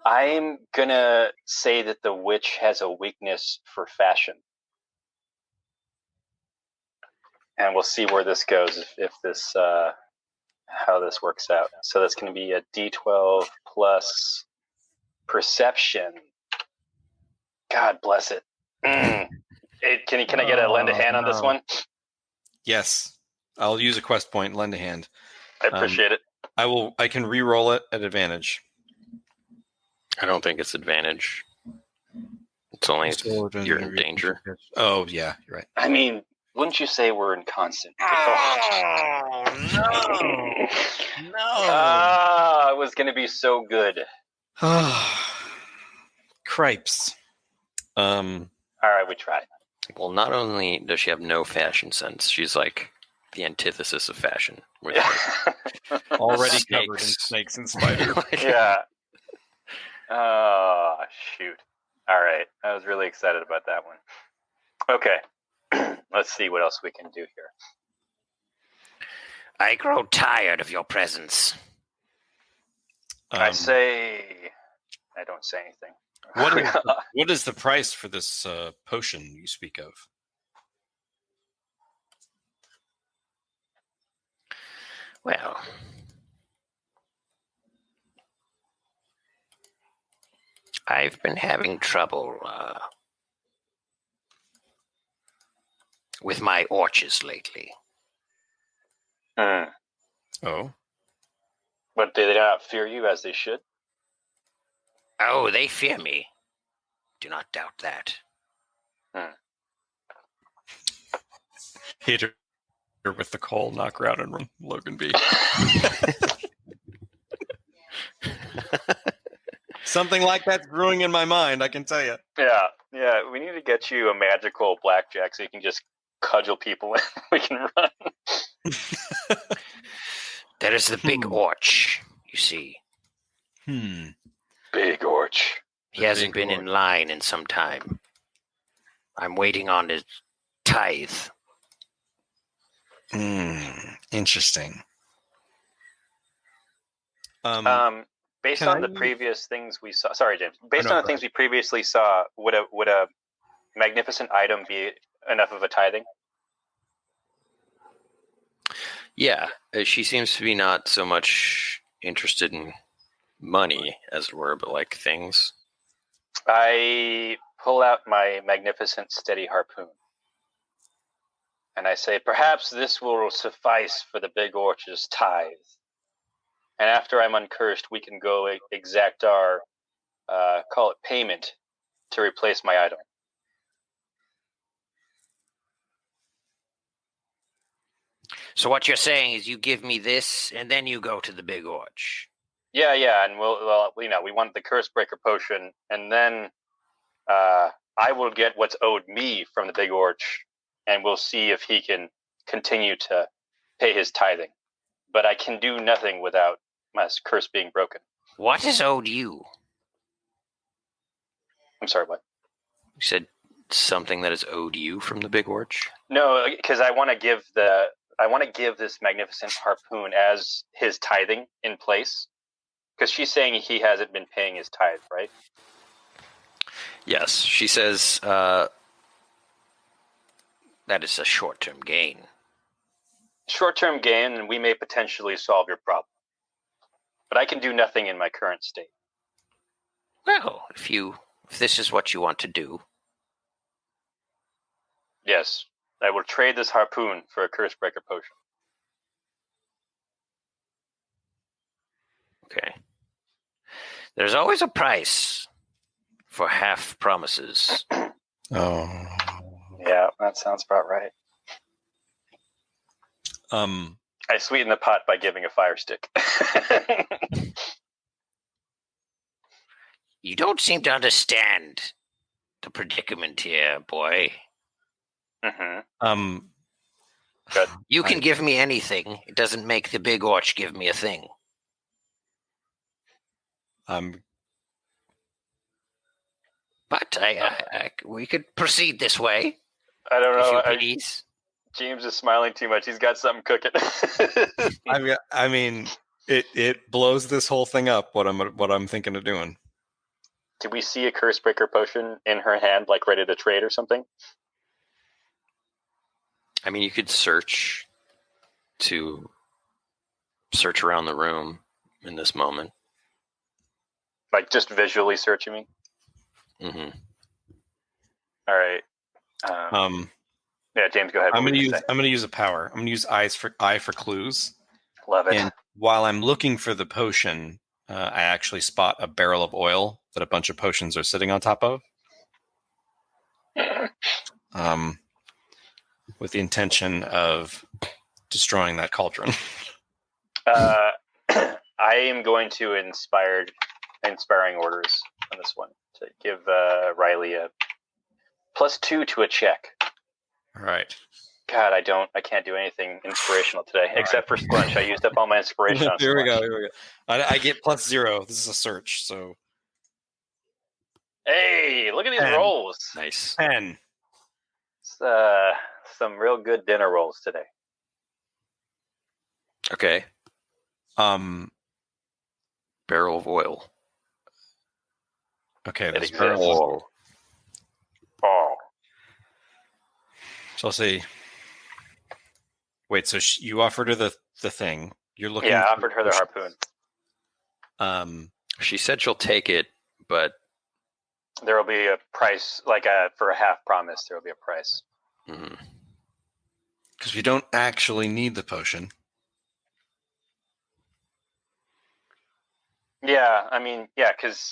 I'm gonna say that the witch has a weakness for fashion. And we'll see where this goes if this how this works out. So that's going to be a D12 plus perception. God bless it. Can I get a lend a hand on this one? Yes, I'll use a quest point. Lend a hand. I appreciate it. I can re-roll it at advantage. I don't think it's advantage. It's only if you're in danger. Oh yeah, you're right. I mean, wouldn't you say we're in constant? Oh, no. It was going to be so good. Cripes. All right, we tried. Well, not only does she have no fashion sense, she's like the antithesis of fashion. With Already snakes. covered in snakes and spiders. Yeah. Oh, shoot. All right. I was really excited about that one. Okay. Let's see what else we can do here. I grow tired of your presence. I don't say anything. What is the price for this potion you speak of? Well, I've been having trouble with my orches lately. Oh. But do they not fear you as they should? Oh, they fear me. Do not doubt that. Hit her with the coal, knock her out, and run Logan B. Something like that's brewing in my mind, I can tell you. Yeah. We need to get you a magical blackjack so you can just cudgel people and we can run. There is the big orch, you see. Big orch. He hasn't been in line in some time. I'm waiting on his tithe. Interesting. Based on the previous things we saw, sorry, James. Based on the things we previously saw, would a magnificent item be enough of a tithing? Yeah, she seems to be not so much interested in money, as it were, but like things. I pull out my magnificent steady harpoon. And I say, perhaps this will suffice for the big orch's tithe. And after I'm uncursed, we can go exact our, call it payment, to replace my item. So what you're saying is you give me this, and then you go to the big orch. Yeah, and we want the Cursebreaker potion, and then I will get what's owed me from the big orch, and we'll see if he can continue to pay his tithing. But I can do nothing without my curse being broken. What is owed you? I'm sorry, what? You said something that is owed you from the big orch? No, because I want to give this magnificent harpoon as his tithing in place. Because she's saying he hasn't been paying his tithe, right? Yes, she says that is a short-term gain. Short-term gain, and we may potentially solve your problem. But I can do nothing in my current state. Well, if this is what you want to do. Yes, I will trade this harpoon for a Cursebreaker potion. Okay. There's always a price for half promises. Oh. Yeah, that sounds about right. I sweeten the pot by giving a fire stick. You don't seem to understand the predicament here, boy. Mm-hmm. Good. You can give me anything. It doesn't make the big orch give me a thing. But we could proceed this way. I don't know. Please. James is smiling too much. He's got something cooking. I mean, it blows this whole thing up. What I'm thinking of doing. Do we see a Cursebreaker potion in her hand, like ready to trade or something? I mean, you could search around the room in this moment. Like just visually searching me? Mm-hmm. All right. Yeah, James, go ahead. I'm gonna use a power. I'm gonna use eye for clues. Love it. And while I'm looking for the potion, I actually spot a barrel of oil that a bunch of potions are sitting on top of. With the intention of destroying that cauldron. I am going to inspiring orders on this one to give Rylee a +2 to a check. All right. God, I can't do anything inspirational today except for Splunch. I used up all my inspiration on Here we Splunch. go. I get +0. This is a search, so Hey, look at these 10. rolls. Nice. 10. It's, some real good dinner rolls today. Okay. Barrel of oil. Okay, It there's exists. barrel of oil. Oh. So I'll say. Wait, so you offered her the thing. You're looking. Yeah, I offered her the harpoon. She said she'll take it, but There will be a price, for a half promise. There will be a price. because we don't actually need the potion. Yeah, I mean, because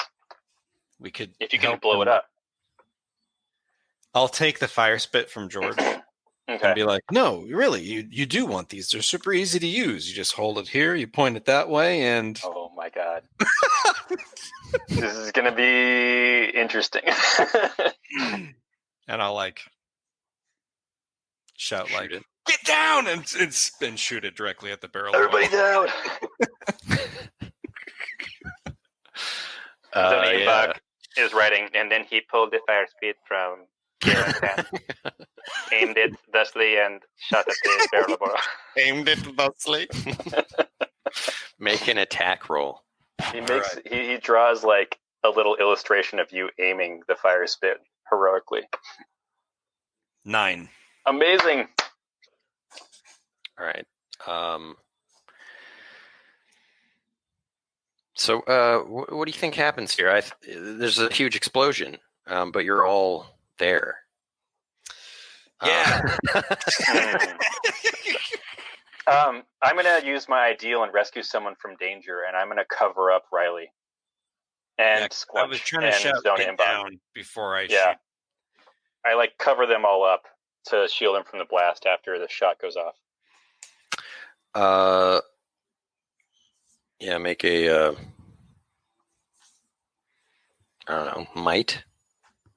We could. if you can help blow them. it up. I'll take the fire spit from George and Okay. be like, "No, really, you do want these. They're super easy to use. You just hold it here, you point it that way, and Oh my god. This is going to be interesting. and I'll shout Shoot like, it. "Get down!" and shoot it directly at the barrel. Everybody down. Buck is writing, and then he pulled the fire speed from Galen's hand, aimed it thusly, and shot at the barrel of oil. Aimed it thusly. make an attack roll. He draws a little illustration of you aiming the fire spit heroically. 9. Amazing. All right. So, what do you think happens here? There's a huge explosion, but you're all there. Yeah. I'm going to use my ideal and rescue someone from danger, and I'm going to cover up Rylee. And Squunch. I was trying to shout Get down before I shoot. I cover them all up to shield them from the blast after the shot goes off. Yeah, make a I don't know, might.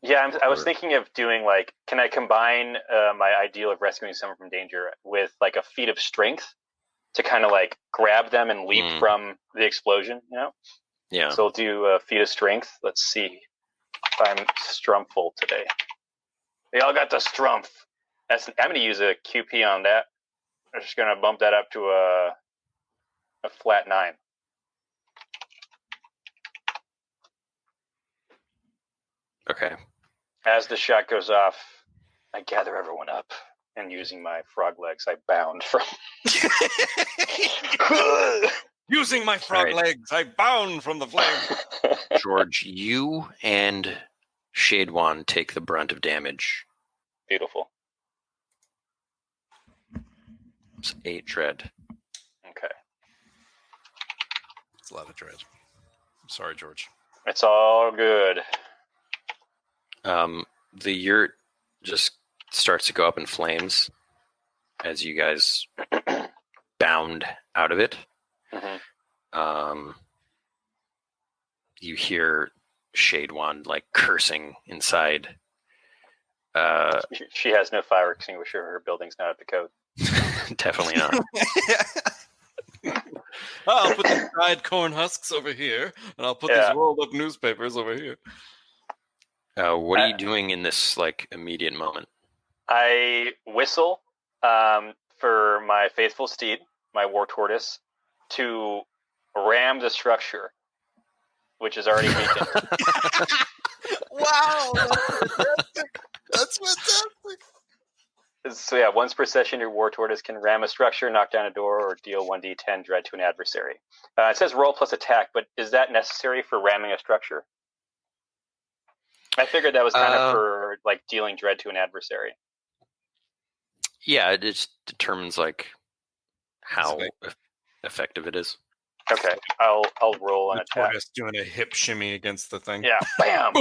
Yeah, I was thinking of doing can I combine my ideal of rescuing someone from danger with a feat of strength to kind of grab them and leap from the explosion, Yeah. So I'll do a feat of strength. Let's see if I'm strumful today. They all got the strumph. I'm going to use a QP on that. I'm just going to bump that up to a flat 9. Okay. As the shot goes off, I gather everyone up, and using my frog legs, I bound from. Using my frog legs, I bound from the flame. George, you and Shadewan take the brunt of damage. Beautiful. It's 8 dread. Okay. It's a lot of dread. I'm sorry, George. It's all good. The yurt just starts to go up in flames as you guys bound out of it. Mm-hmm. You hear Shadewan cursing inside. She has no fire extinguisher. Her building's not up to code. Definitely not. I'll put the dried corn husks over here, and I'll put these rolled up newspapers over here. What are you doing in this immediate moment? I whistle for my faithful steed, my war tortoise, to ram the structure, which is already weakened. Wow, that's fantastic. So yeah, once per session, your war tortoise can ram a structure, knock down a door, or deal 1d10 dread to an adversary. It says roll plus attack, but is that necessary for ramming a structure? I figured that was kind of for dealing dread to an adversary. Yeah, it just determines how effective it is. Okay, I'll roll an attack. Tortoise doing a hip shimmy against the thing. Yeah, bam.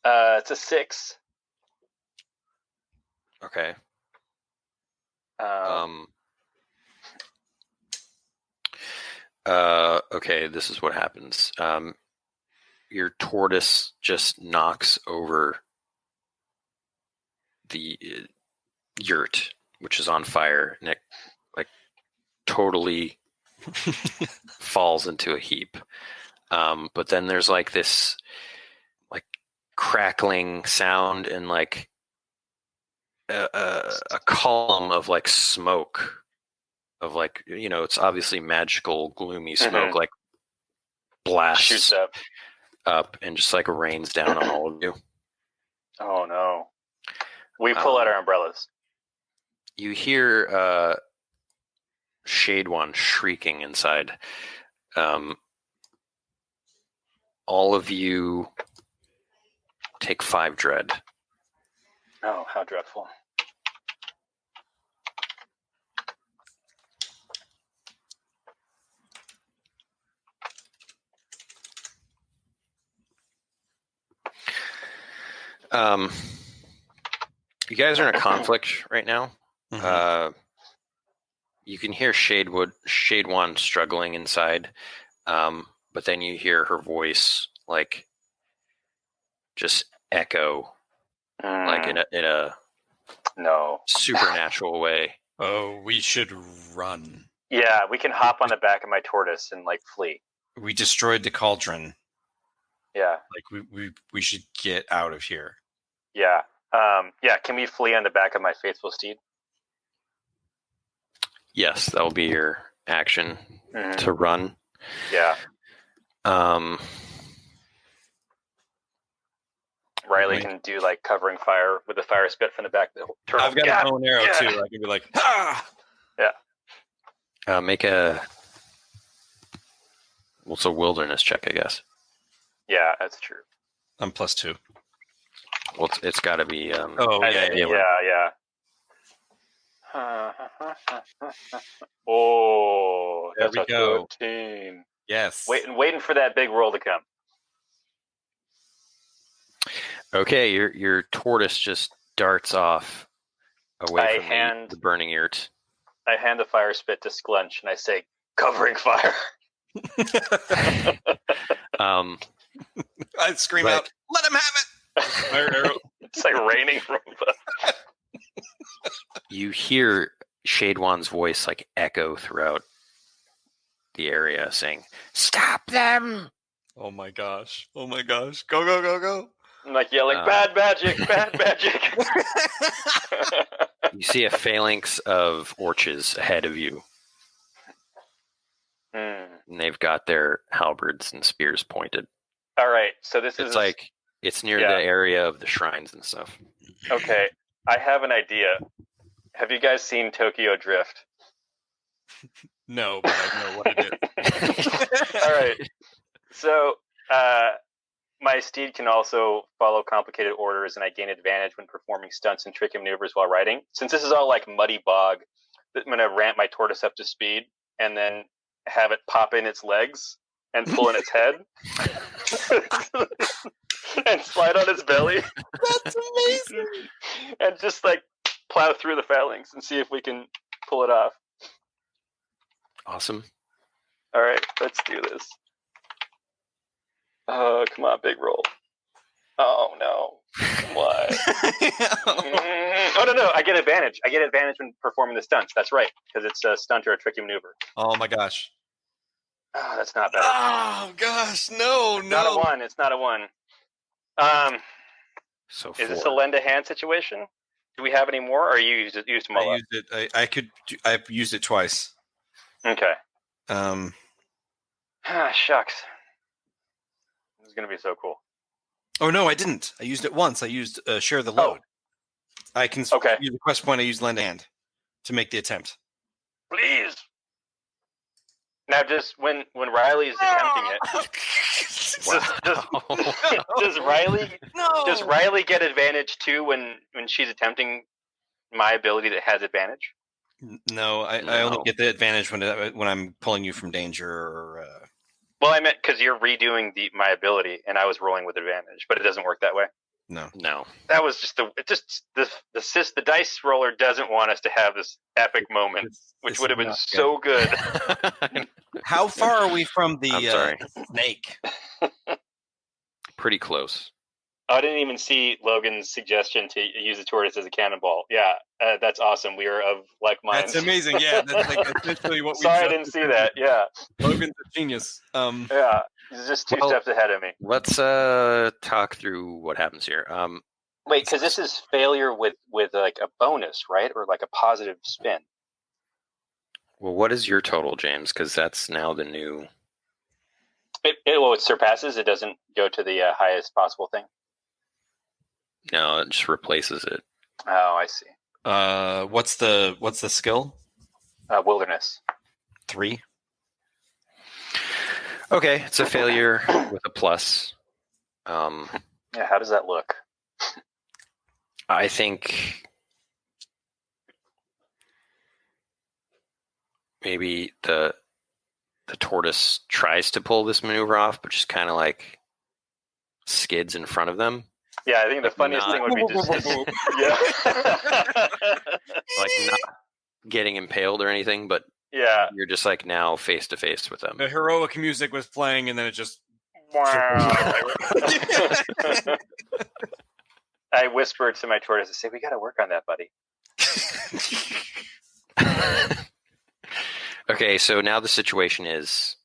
It's a 6. Okay. Okay, this is what happens. Your tortoise just knocks over the yurt, which is on fire, and it like totally falls into a heap. But then there's like this like crackling sound and like a column of like smoke of like, it's obviously magical gloomy smoke, like blasts Shoots up and just like rains down on all of you. Oh no. We pull out our umbrellas. You hear Shade One shrieking inside. All of you take 5 dread. Oh, how dreadful. You guys are in a conflict right now. Mhm. You can hear Shade One struggling inside, but then you hear her voice like just echo, like in a no supernatural way. Oh, we should run. Yeah, we can hop on the back of my tortoise and like flee. We destroyed the cauldron. Yeah. Like we should get out of here. Yeah. Yeah, can we flee on the back of my faithful steed? Yes, that will be your action to run. Yeah. Rylee can do like covering fire with a fire spit from the back of the turtle. I've got a bow and arrow too. I can be like, ah! Make what's a wilderness check, I guess. Yeah, that's true. I'm +2. Well, it's got to be. Yeah. Oh, There that's we a go. 13. Yes. Waiting for that big roll to come. Okay, your tortoise just darts off away from the burning yurt. I hand the fire spit to Sklunch and I say, "Covering fire." I scream out, "Let him have it!" Fire arrow. It's like raining from above. You hear Shade One's voice like echo throughout the area saying, "Stop them!" Oh my gosh. Oh my gosh. Go, go, go, go. I'm like yelling, "Bad magic! Bad magic!" You see a phalanx of orches ahead of you. And they've got their halberds and spears pointed. All right, so it's near the area of the shrines and stuff. Okay, I have an idea. Have you guys seen Tokyo Drift? No, but I know what it is. All right, so my steed can also follow complicated orders, and I gain advantage when performing stunts and tricky maneuvers while riding. Since this is all like muddy bog, I'm going to ramp my tortoise up to speed and then have it pop in its legs and pull in its head and slide on its belly. That's amazing. And just like plow through the phalanx and see if we can pull it off. Awesome. All right, let's do this. Oh, come on, big roll. Oh, no. Why? Oh, no, I get advantage. I get advantage when performing the stunts. That's right, because it's a stunt or a tricky maneuver. Oh my gosh. Oh, that's not better. Oh gosh, no. Not a 1. It's not a 1. So is this a lend a hand situation? Do we have any more, or you used them all? I used it. I've used it twice. Okay. Ah, shucks. This is gonna be so cool. Oh no, I didn't. I used it once. I used share the load. I can use the quest point. I used lend a hand to make the attempt. Please. Now, just when Rylee is attempting it, does Rylee get advantage too when she's attempting my ability that has advantage? No, I only get the advantage when I'm pulling you from danger. Or well, I meant because you're redoing my ability, and I was rolling with advantage, but it doesn't work that way. No. That was just the dice roller doesn't want us to have this epic moment, which would have been so good. How far are we from the snake? Pretty close. I didn't even see Logan's suggestion to use the tortoise as a cannonball. Yeah, that's awesome. We are of like minds. That's amazing. Yeah, that's like essentially what we. Sorry, I didn't see that. Yeah, Logan's a genius. Yeah, he's just two steps ahead of me. Let's talk through what happens here. Wait, because this is failure with like a bonus, right, or like a positive spin. Well, what is your total, James? Because that's now the new. It surpasses. It doesn't go to the highest possible thing. No, it just replaces it. Oh, I see. What's the skill? Wilderness. 3. Okay, it's a failure with a plus. Yeah, how does that look? I think maybe the tortoise tries to pull this maneuver off, but just kind of like skids in front of them. Yeah, I think the funniest thing would be just yeah, like not getting impaled or anything, but yeah, you're just like now face to face with them. The heroic music was playing, and then it just. I whispered to my tortoise and say, "We got to work on that, buddy." Okay, so now the situation is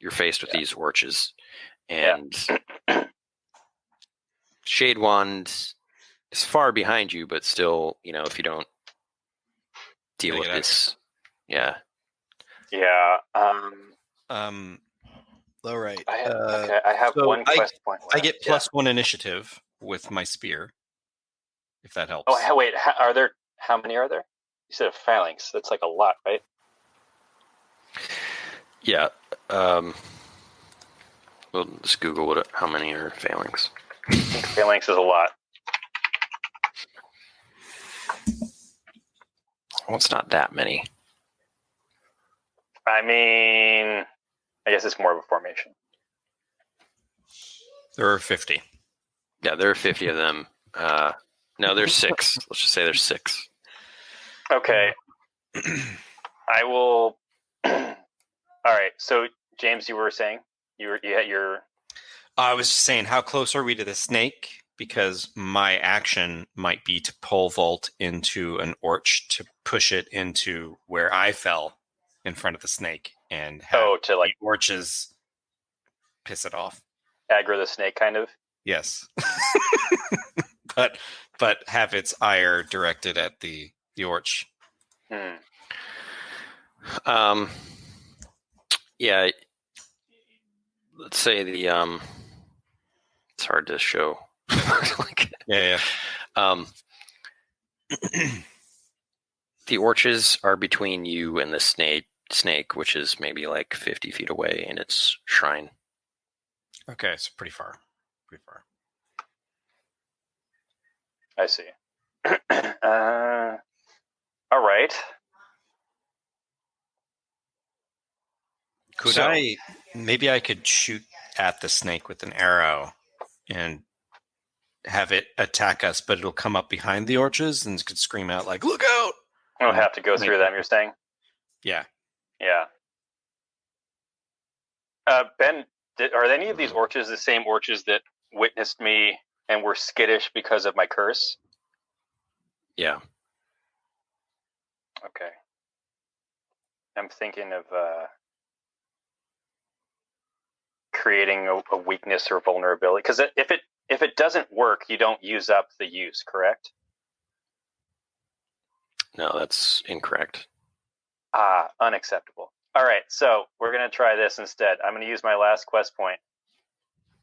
you're faced with these orches, and Shade Wand is far behind you, but still, if you don't deal with this, yeah. All right. Okay, I have so one quest point left. I get +1 initiative with my spear, if that helps. Oh, wait. How many are there? You said a phalanx. That's like a lot, right? Yeah. We'll just Google how many are phalanx. I think phalanx is a lot. Well, it's not that many. I mean, I guess it's more of a formation. There are 50. Yeah, there are 50 of them. No, there's 6. Let's just say there's 6. Okay. I will. All right. So, James, you were saying you had your. I was just saying, how close are we to the snake? Because my action might be to pole vault into an orch to push it into where I fell in front of the snake and have to like the orches piss it off. Aggro the snake, kind of. Yes, but have its ire directed at the orch. Yeah. Let's say the it's hard to show. Yeah. The orches are between you and the snake, which is maybe like 50 feet away in its shrine. Okay, so pretty far. I see. All right. Maybe I could shoot at the snake with an arrow and have it attack us, but it'll come up behind the orches and could scream out like, "Look out!" I don't have to go through them, you're saying? Yeah. Yeah. Ben, are any of these orches the same orches that witnessed me and were skittish because of my curse? Yeah. Okay. I'm thinking of creating a weakness or vulnerability. Because if it doesn't work, you don't use up the use, correct? No, that's incorrect. Unacceptable. All right, so we're going to try this instead. I'm going to use my last quest point.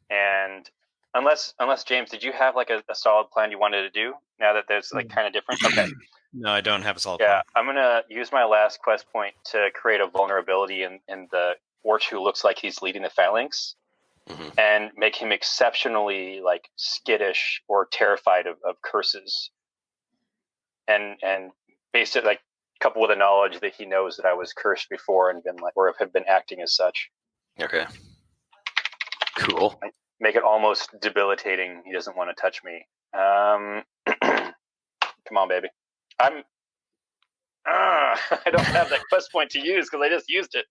And unless James, did you have like a solid plan you wanted to do now that there's like kind of different? Okay. No, I don't have a solid plan. Yeah, I'm going to use my last quest point to create a vulnerability in the orch who looks like he's leading the phalanx, and make him exceptionally like skittish or terrified of curses. And based it like coupled with the knowledge that he knows that I was cursed before and been like, or have been acting as such. Okay. Cool. Make it almost debilitating. He doesn't want to touch me. Come on, baby. I don't have that quest point to use because I just used it.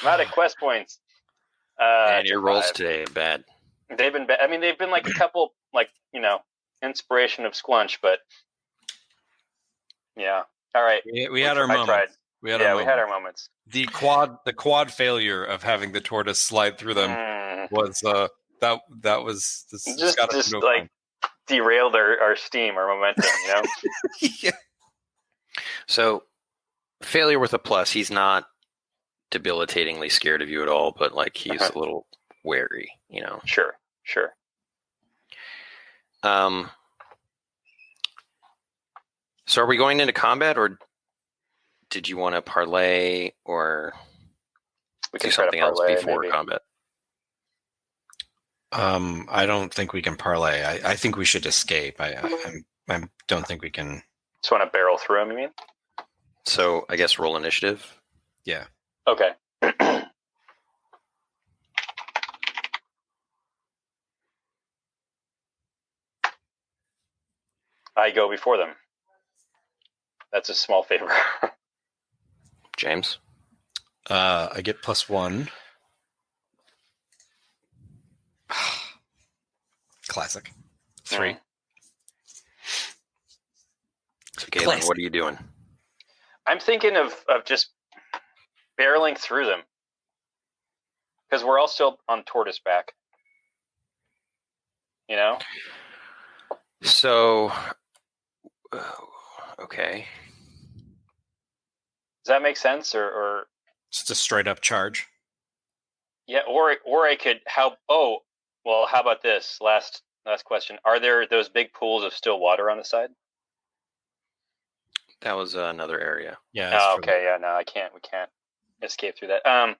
I'm out of quest points. And your rolls today are bad. They've been bad. I mean, they've been like a couple like, inspiration of Squunch, but yeah. All right. We had our moments. Tried. We had our moments. The quad failure of having the tortoise slide through them was that was just like derailed our steam, our momentum, Yeah. So failure with a plus. He's not debilitatingly scared of you at all, but like he's a little wary, Sure. So are we going into combat, or did you want to parlay, or we do can something else before maybe. combat? I don't think we can parlay. I think we should escape. I don't think we can. Just want to barrel through him, you mean? So I guess roll initiative. Yeah. Okay. I go before them. That's a small favor. James? I get +1. Classic. 3. So Galen, what are you doing? I'm thinking of just barreling through them. Because we're all still on tortoise back. So, okay. Does that make sense? Or Just a straight up charge. yeah, or I could how about this? Last question. Are there those big pools of still water on the side? That was another area. Yeah. Oh, okay. Yeah, no, we can't escape through that.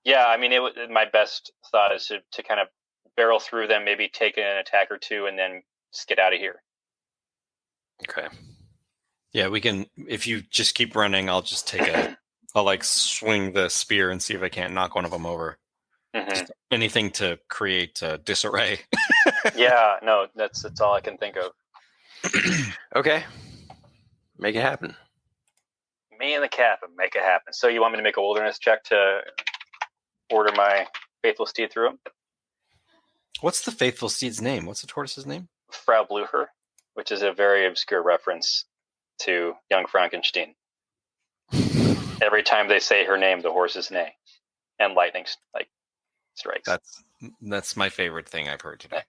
Yeah, I mean, my best thought is to kind of barrel through them, maybe take an attack or two, and then just get out of here. Okay. Yeah, we can. If you just keep running, I'll just take I'll swing the spear and see if I can't knock one of them over. Mm-hmm. Just anything to create disarray. Yeah, no, that's all I can think of. Okay. Make it happen. Me and the captain make it happen. So you want me to make a wilderness check to order my faithful steed through him? What's the faithful steed's name? What's the tortoise's name? Frau Blucher, which is a very obscure reference to Young Frankenstein. Every time they say her name, the horses neigh, and lightning strikes. That's my favorite thing I've heard today.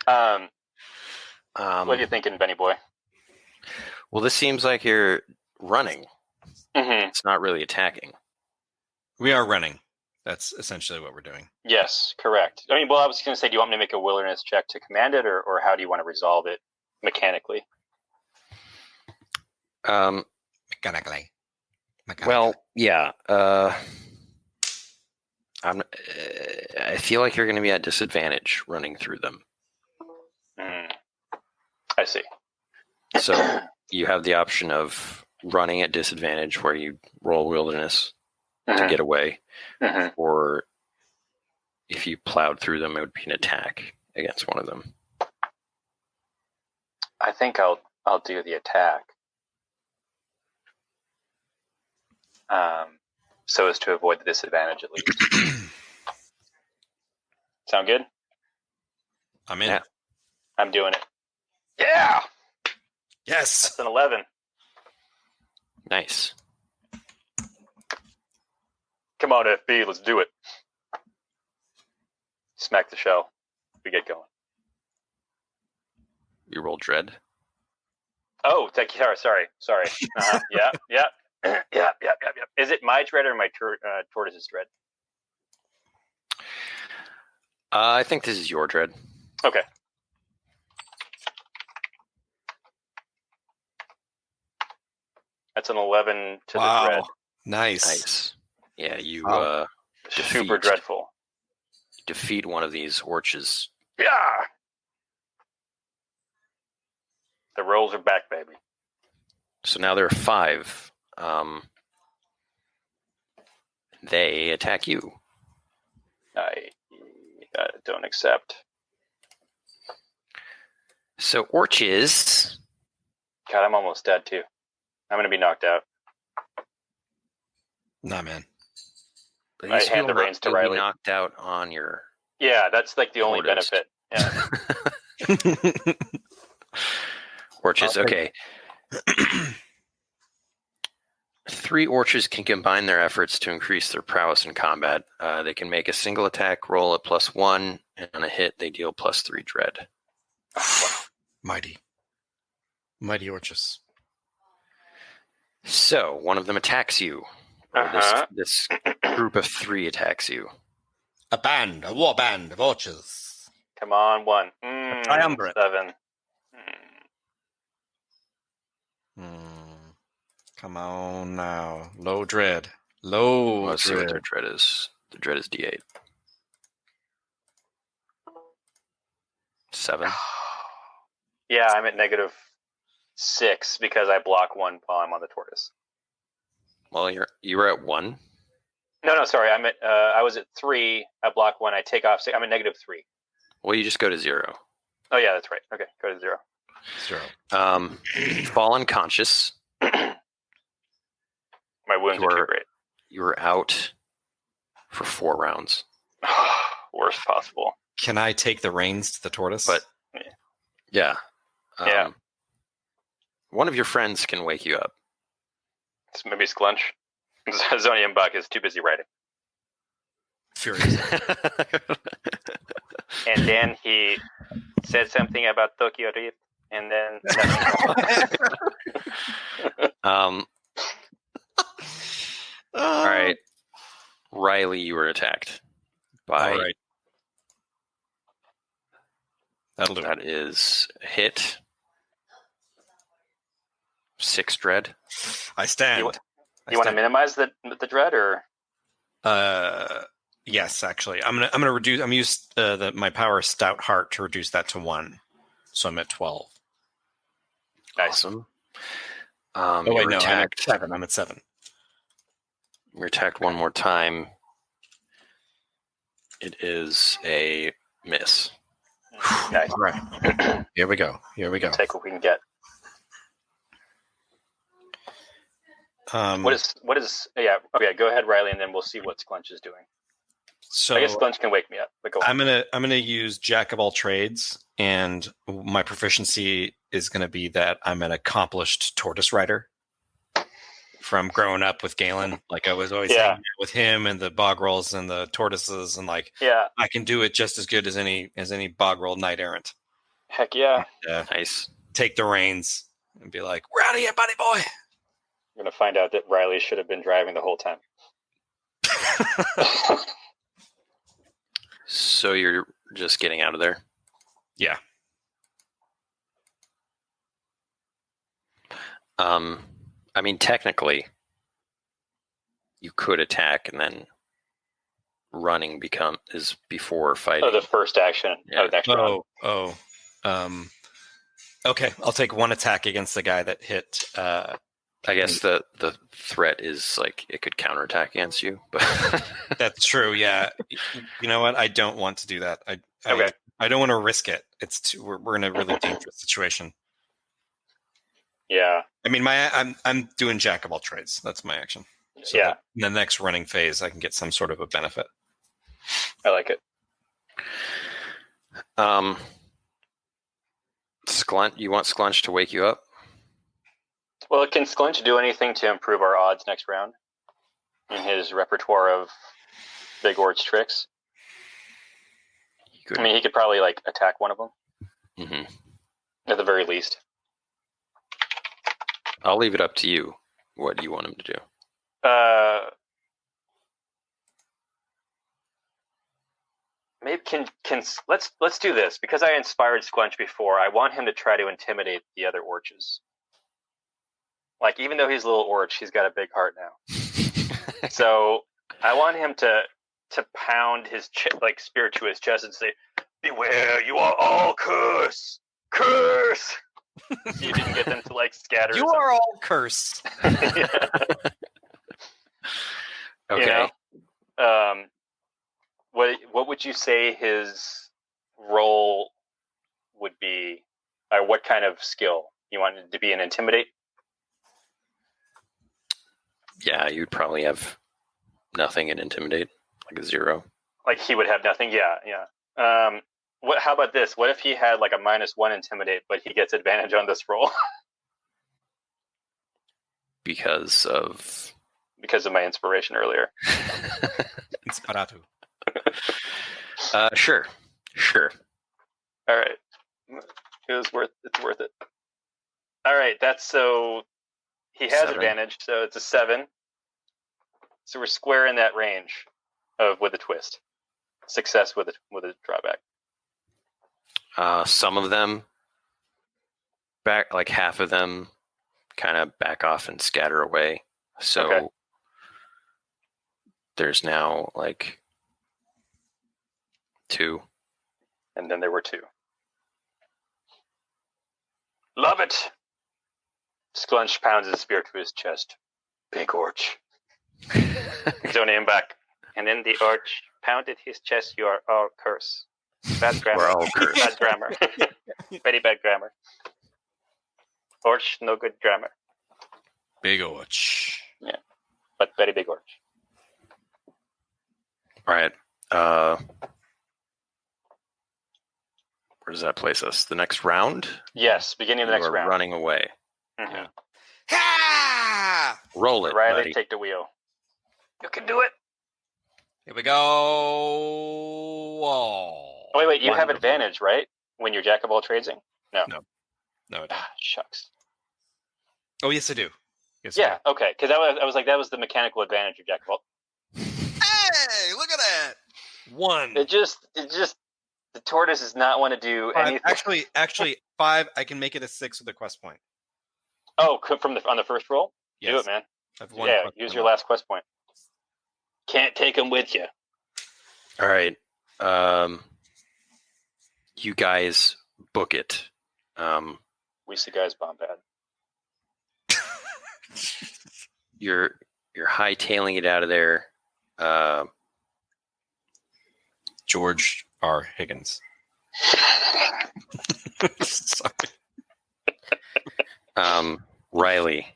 What are you thinking, Benny boy? Well, this seems like you're running. Mm-hmm. It's not really attacking. We are running. That's essentially what we're doing. Yes, correct. I mean, I was going to say, do you want me to make a wilderness check to command it, or how do you want to resolve it mechanically? Mechanically. Well, yeah. I feel like you're going to be at disadvantage running through them. I see. So you have the option of running at disadvantage, where you roll wilderness to get away, or if you plowed through them, it would be an attack against one of them. I think I'll do the attack, so as to avoid the disadvantage at least. Sound good? I'm in. Yeah. I'm doing it. Yeah, Yes. that's an 11. Nice. Come on, FB, let's do it. Smack the shell. We get going. You roll dread. Oh, sorry. Yeah. Yep. Is it my dread or my tortoise's dread? I think this is your dread. Okay. That's an 11 to the dread. Nice. Yeah, you Super dreadful. defeat one of these orches. Yeah. The rolls are back, baby. So now there are 5. They attack you. I don't accept. So orches. God, I'm almost dead too. I'm going to be knocked out. Nah, man. I hand the reins to Rylee. Knocked out on your. Yeah, that's like the only benefit. Yeah. Orches, okay. 3 orches can combine their efforts to increase their prowess in combat. They can make a single attack roll at +1, and on a hit, they deal +3 dread. Mighty orches. So, one of them attacks you. This group of 3 attacks you. A war band of orches. Come on, 1. Triumvirate. 7. Come on now. Low dread. Let's see what their dread is. The dread is D8. 7. Yeah, I'm at -6 because I block 1 while I'm on the tortoise. Well, you were at 1. No, sorry. I'm at. I was at 3. I block 1. I take off 6. I'm at -3. Well, you just go to 0. Oh yeah, that's right. Okay, go to 0. 0. Fall unconscious. My wounds are too great. You were out for 4 rounds. Worst possible. Can I take the reins to the tortoise? But yeah. Yeah. One of your friends can wake you up. It's maybe Sklunch. Zoni and Buck is too busy writing. Furious. And then he said something about Tokyo Reef, and then all right. Rylee, you were attacked by. All right. That'll do. That is a hit. 6 dread. I stand. You want to minimize the dread, or? Yes, actually, I'm gonna reduce. I'm used my power stout heart to reduce that to 1, so I'm at 12. Nice. Awesome. Oh wait, no, I'm at 7. I'm at 7. You're attacked one more time. It is a miss. Nice. All right. Here we go. Take what we can get. What is? Yeah. Okay. Go ahead, Rylee, and then we'll see what Sklunch is doing. So I guess Sklunch can wake me up. But go on. I'm gonna use Jack of all trades, and my proficiency is gonna be that I'm an accomplished tortoise rider. From growing up with Galen, like I was always hanging out with him and the bog rolls and the tortoises, and like I can do it just as good as any bog roll knight errant. Heck yeah! Nice. Take the reins and be like, "We're out of here, buddy boy." We're gonna find out that Rylee should have been driving the whole time. So you're just getting out of there? Yeah. I mean, technically, you could attack, and then running is before fighting. Oh, the first action. Yeah. Next round. Okay, I'll take 1 attack against the guy that hit. I guess the threat is like it could counterattack against you, but That's true. Yeah. You know what? I don't want to do that. I don't want to risk it. It's we're in a really dangerous situation. Yeah. I mean, I'm doing jack of all trades. That's my action. So yeah. In the next running phase, I can get some sort of a benefit. I like it. You want Sklunch to wake you up? Well, can Sklunch do anything to improve our odds next round in his repertoire of big orch tricks? I mean, he could probably like attack one of them. Mm-hmm. At the very least. I'll leave it up to you. What do you want him to do? Maybe let's do this, because I inspired Sklunch before. I want him to try to intimidate the other orches. Like, even though he's a little orch, he's got a big heart now. So I want him to pound his spear to his chest and say, "Beware, you are all curse, curse." You didn't get them to like scatter. You are all cursed. Yeah. Okay. You know? What would you say his role would be? Or what kind of skill you want it to be? An intimidate? Yeah, you'd probably have nothing in intimidate, like a 0. Like he would have nothing. Yeah. What? How about this? What if he had like a -1 intimidate, but he gets advantage on this roll Because of my inspiration earlier? Inspiratu. Sure. All right, it's worth it. All right, that's so he has 7. advantage, so it's a 7. So we're square in that range of with a twist, success with a drawback. Some of them back, like half of them, kind of back off and scatter away. So Okay. there's now like 2. And then there were 2. Love it. Sklunch pounds his spear to his chest. Big orch. Don't aim back. And then the orch pounded his chest. You are all curse. Bad grammar. We're all cursed. Bad grammar. Very bad grammar. Orch, no good grammar. Big orch. But very big orch. All right. Where does that place us? The next round? Yes, beginning of the You next are round. running away. Mhm. Yeah. Ha! Roll it, Rylee, buddy. take the wheel. You can do it. Here we go. Oh, Oh, wait, you have Wonderful. advantage, right? When you're jack of all tradesing? No, I don't. Ah, shucks. Oh, yes, I do. Yes, I Yeah, okay. Because I was like, that was the mechanical advantage of jack of all. Hey, look at that! do. 1. It just, the tortoise does not want to do 5. anything. Actually, 5. I can make it a 6 with a quest point. Oh, on the first roll? Yes. Do it, man. I've won Yeah, quest use point. your last quest point. Can't take them with you. All right. You guys book it. We see guys bomb bad. You're hightailing it out of there. George R. Higgins. Sorry. Rylee,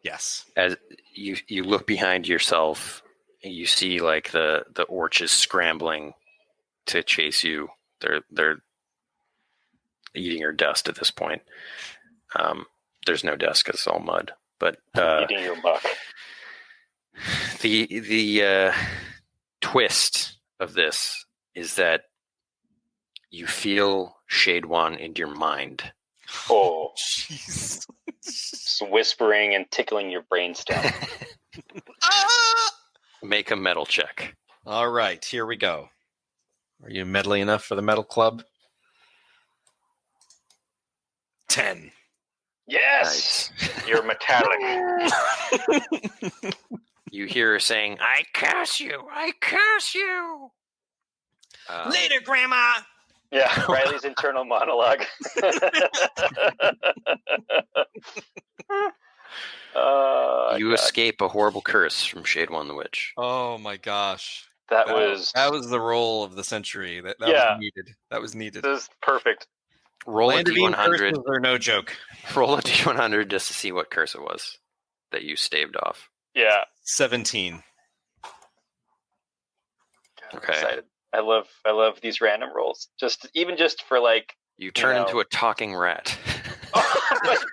Yes. as you look behind yourself, and you see like the orches scrambling to chase you. They're eating your dust at this point. There's no dust because it's all mud. But Eating your buck. the twist of this is that you feel Shade One in your mind. Oh, Jeez. just whispering and tickling your brainstem. Make a metal check. All right, here we go. Are you meddly enough for the metal club? 10. Yes! Nice. You're metallic. You hear her saying, "I curse you! I curse you!" Later, Grandma. Yeah, Rylee's internal monologue. You escape a horrible curse from Shade One the Witch. Oh my gosh. That was the roll of the century. That Yeah. was needed. That was needed. this is perfect. Roll Land a of Eem D100. curses are no joke. Roll a D100 just to see what curse it was that you staved off. Yeah. 17. God, I'm Okay. excited. I love these random rolls. Just for like You turn know. into a talking rat.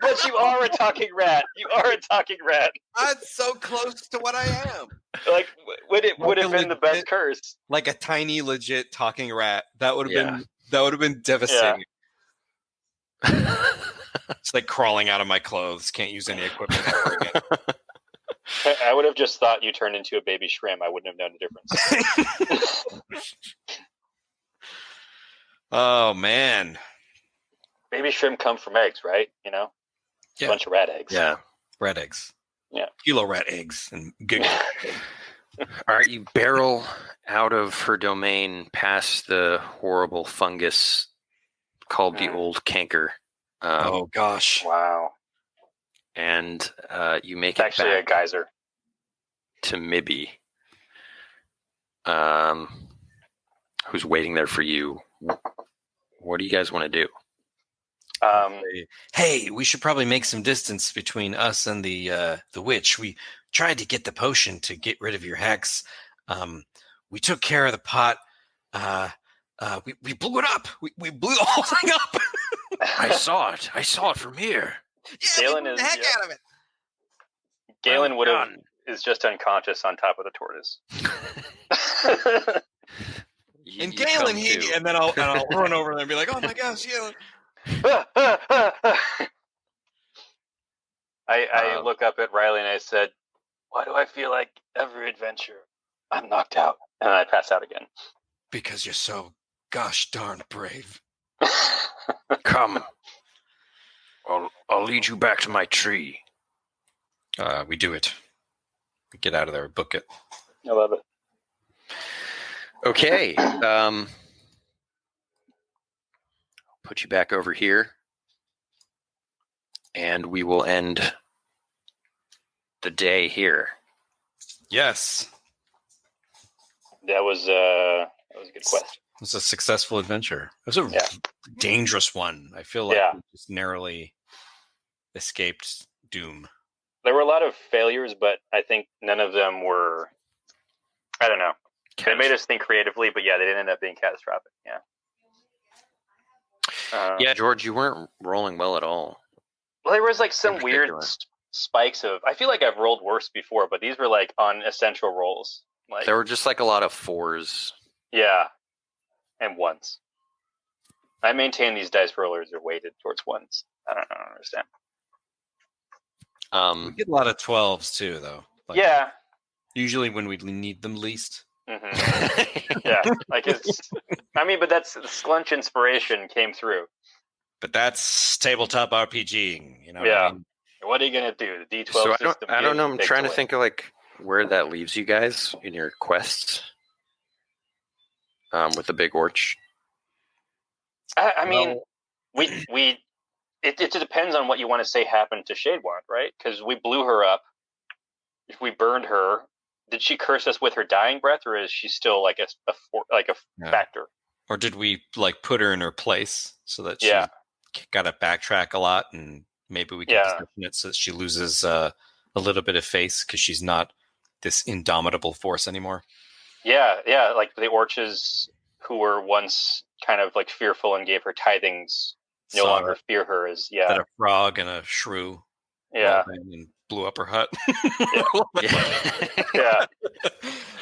but you are a talking rat. You are a talking rat. That's so close to what I am. Like would have been the best legit- curse. Like a tiny, legit talking rat. That would have Yeah. been devastating. It's like crawling out of my clothes. Can't use any equipment ever again. I would have just thought you turned into a baby shrimp. I wouldn't have known the difference. Oh man. Baby shrimp come from eggs, right? You know? Yeah. A bunch of rat eggs. Yeah. Rat eggs. Yeah. Kilo rat eggs and giggle. All right, you barrel out of her domain past the horrible fungus called the Old Canker. Oh gosh. Wow. And you make It's it actually a back geyser. to Mibby, who's waiting there for you. What do you guys want to do? Um, Hey, we should probably make some distance between us and the witch. We tried to get the potion to get rid of your hex. We took care of the pot. We blew it up. We blew the whole thing up. I saw it. I saw it from here. Yeah, Galen we blew is the heck yeah. out of it. Galen Well is just unconscious on top of the tortoise. And You Galen, come too. and then I'll run over there and be like, "Oh my gosh, Galen!" I look up at Rylee and I said, "Why do I feel like every adventure I'm knocked out?" And I pass out again. Because you're so gosh darn brave. Come. I'll lead you back to my tree. We do it. We get out of there. Book it. I love it. Okay. Put you back over here. And we will end the day here. Yes, That was a good quest. it was a successful adventure. It was a dangerous one. I feel like we just narrowly escaped doom. There were a lot of failures, but I think none of them were. I don't know. They made us think creatively, but yeah, they didn't end up being catastrophic. Yeah. Yeah, George, you weren't rolling well at all. Well, there was like some In weird particular. spikes of. I feel like I've rolled worse before, but these were like unessential rolls. Like There were just like a lot of 4s. yeah, and ones. I maintain these dice rollers are weighted towards ones. I don't understand. We get a lot of 12s too, though. Like, Yeah. Usually when we need them least. Mm-hmm. Yeah, like it's. I mean, but that's Sklunch inspiration came through. But that's tabletop RPGing, you know. Yeah. What I mean? What are you gonna do? The D12 So system. I don't know. I'm takes trying to away. think of like where that leaves you guys in your quests with the big orch. I mean, it depends on what you want to say happened to Shadewand, right? Because we blew her up. If we burned her, did she curse us with her dying breath, or is she still like a factor? Or did we like put her in her place so that she Yeah. got to backtrack a lot, and maybe we can position it so that she loses a little bit of face because she's not this indomitable force anymore. Yeah, like the orches who were once kind of like fearful and gave her tithings no longer fear her as That a frog and a shrew yeah. rolled in and blew up her hut. Yeah.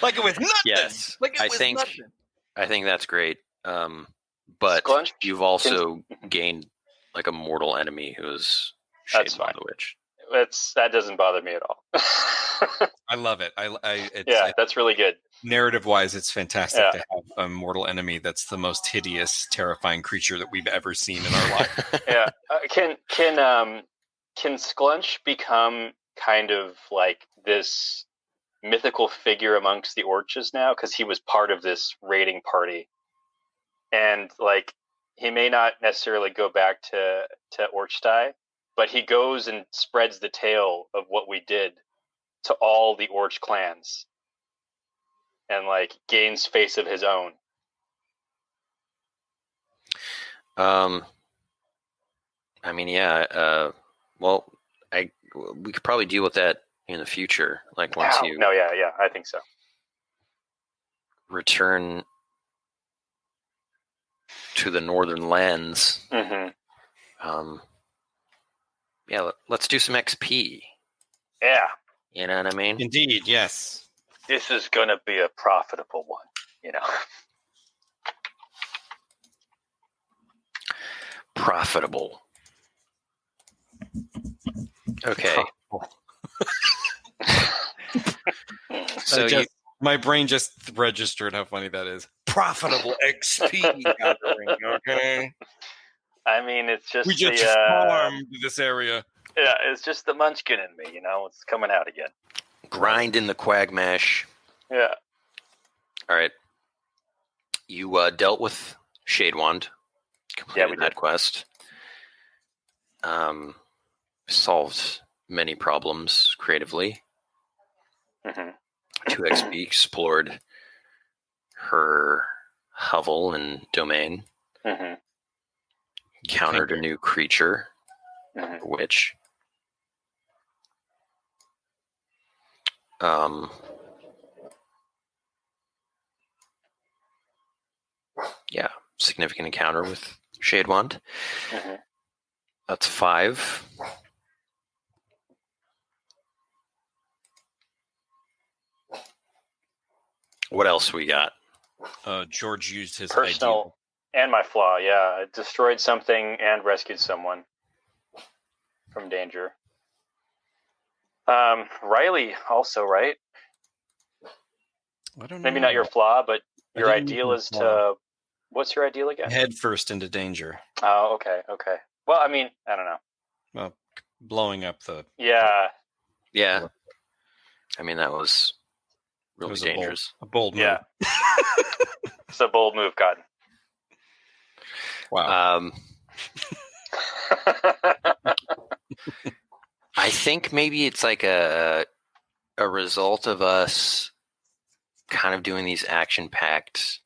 Like it was nothing. Yes, like it was nothing. I think that's great. But Sklunch you've also gained like a mortal enemy who's That's Shadewand fine. the Witch. That doesn't bother me at all. I love it. That's really good. Narrative-wise, it's fantastic to have a mortal enemy that's the most hideous, terrifying creature that we've ever seen in our life. Yeah. Can Sklunch become kind of like this mythical figure amongst the orches now? Because he was part of this raiding party. And like he may not necessarily go back to Orchstai, but he goes and spreads the tale of what we did to all the Orch clans. And like gains face of his own. I mean, yeah. Well, we could probably deal with that in the future. Like once you I think so. return to the northern lands. Mm-hmm. Yeah, let's do some XP. Yeah. You know what I mean? Indeed, yes. This is gonna be a profitable one, you know. Profitable. Okay. So my brain just registered how funny that is. Profitable XP gathering, okay? I mean, it's just We just farmed this area. Yeah, it's just the munchkin in me, you know. It's coming out again. grind in the quagmash. Yeah. All right. You dealt with Shadewand. Completed that quest. Solved many problems creatively. 2 XP, explored her hovel and domain. Encountered a new creature, a witch. Yeah, significant encounter with Shade Wand. Mhm. That's 5. What else we got? George used his Personal and my flaw. Yeah, I destroyed something and rescued someone from danger. Rylee also, right? I don't know. Maybe not your flaw, but I your didn't use ideal my is flaw. to. What's your ideal again? Head first into danger. Oh, okay. Well, I mean, I don't know. Well, blowing up the. Yeah, Yeah. I mean, that was It really was dangerous. A bold move. yeah. It's a bold move, Cotton. Wow. I think maybe it's like a result of us kind of doing these action-packed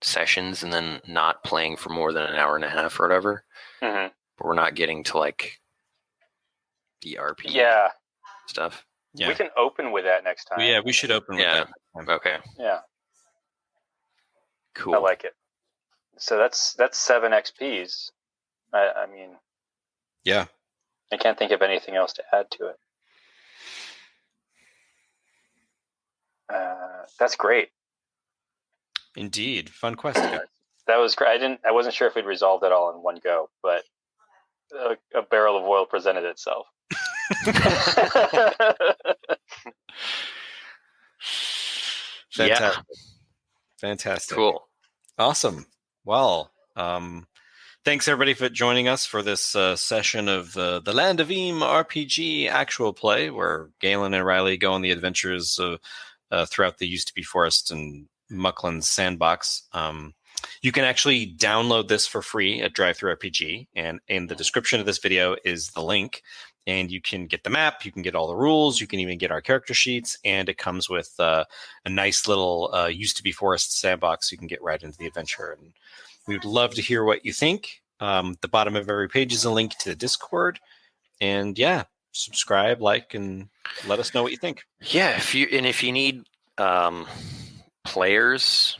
sessions and then not playing for more than an hour and a half or whatever. Mhm. But we're not getting to like the RPG Yeah, stuff. Yeah. we can open with that next time. Yeah, we should open with Yeah. that. Okay. Yeah, Cool. I like it. So that's 7 XPs. I mean, Yeah. I can't think of anything else to add to it. That's great. Indeed. Fun quest, guys. That was great. I wasn't sure if we'd resolved it all in one go, but a barrel of oil presented itself. Fantastic. Fantastic. Cool. Awesome. Well, thanks everybody for joining us for this session of the Land of Eem RPG actual play, where Galen and Rylee go on the adventures throughout the used to be forest and Mucklan's sandbox. You can actually download this for free at DriveThruRPG, and in the description of this video is the link. And you can get the map, you can get all the rules, you can even get our character sheets, and it comes with a nice little used to be forest sandbox. You can get right into the adventure, and we would love to hear what you think. The bottom of every page is a link to the Discord, and yeah, subscribe, like, and let us know what you think. Yeah, if you need players,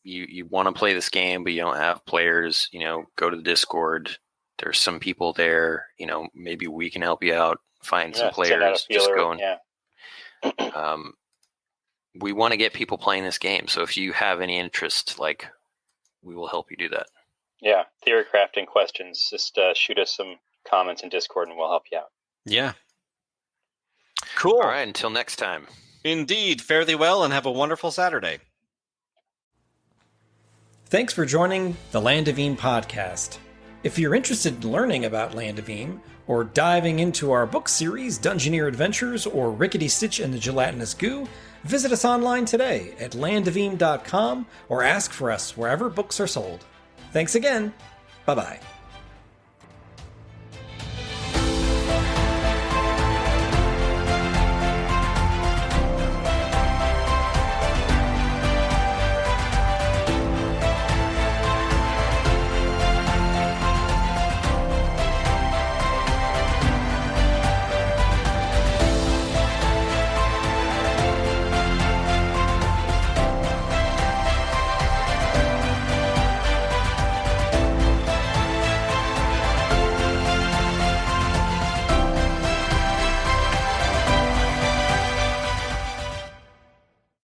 you want to play this game, but you don't have players, go to the Discord. There's some people there, maybe we can help you out, find some players, just go and, yeah. We want to get people playing this game. So if you have any interest, we will help you do that. Yeah. Theory crafting questions, just shoot us some comments in Discord and we'll help you out. Yeah. Cool. All right. Until next time. Indeed. Fare thee well and have a wonderful Saturday. Thanks for joining the Land of Eem podcast. If you're interested in learning about Land of Eem, or diving into our book series, Dungeoneer Adventures, or Rickety Stitch and the Gelatinous Goo, visit us online today at landofelem.com or ask for us wherever books are sold. Thanks again. Bye-bye.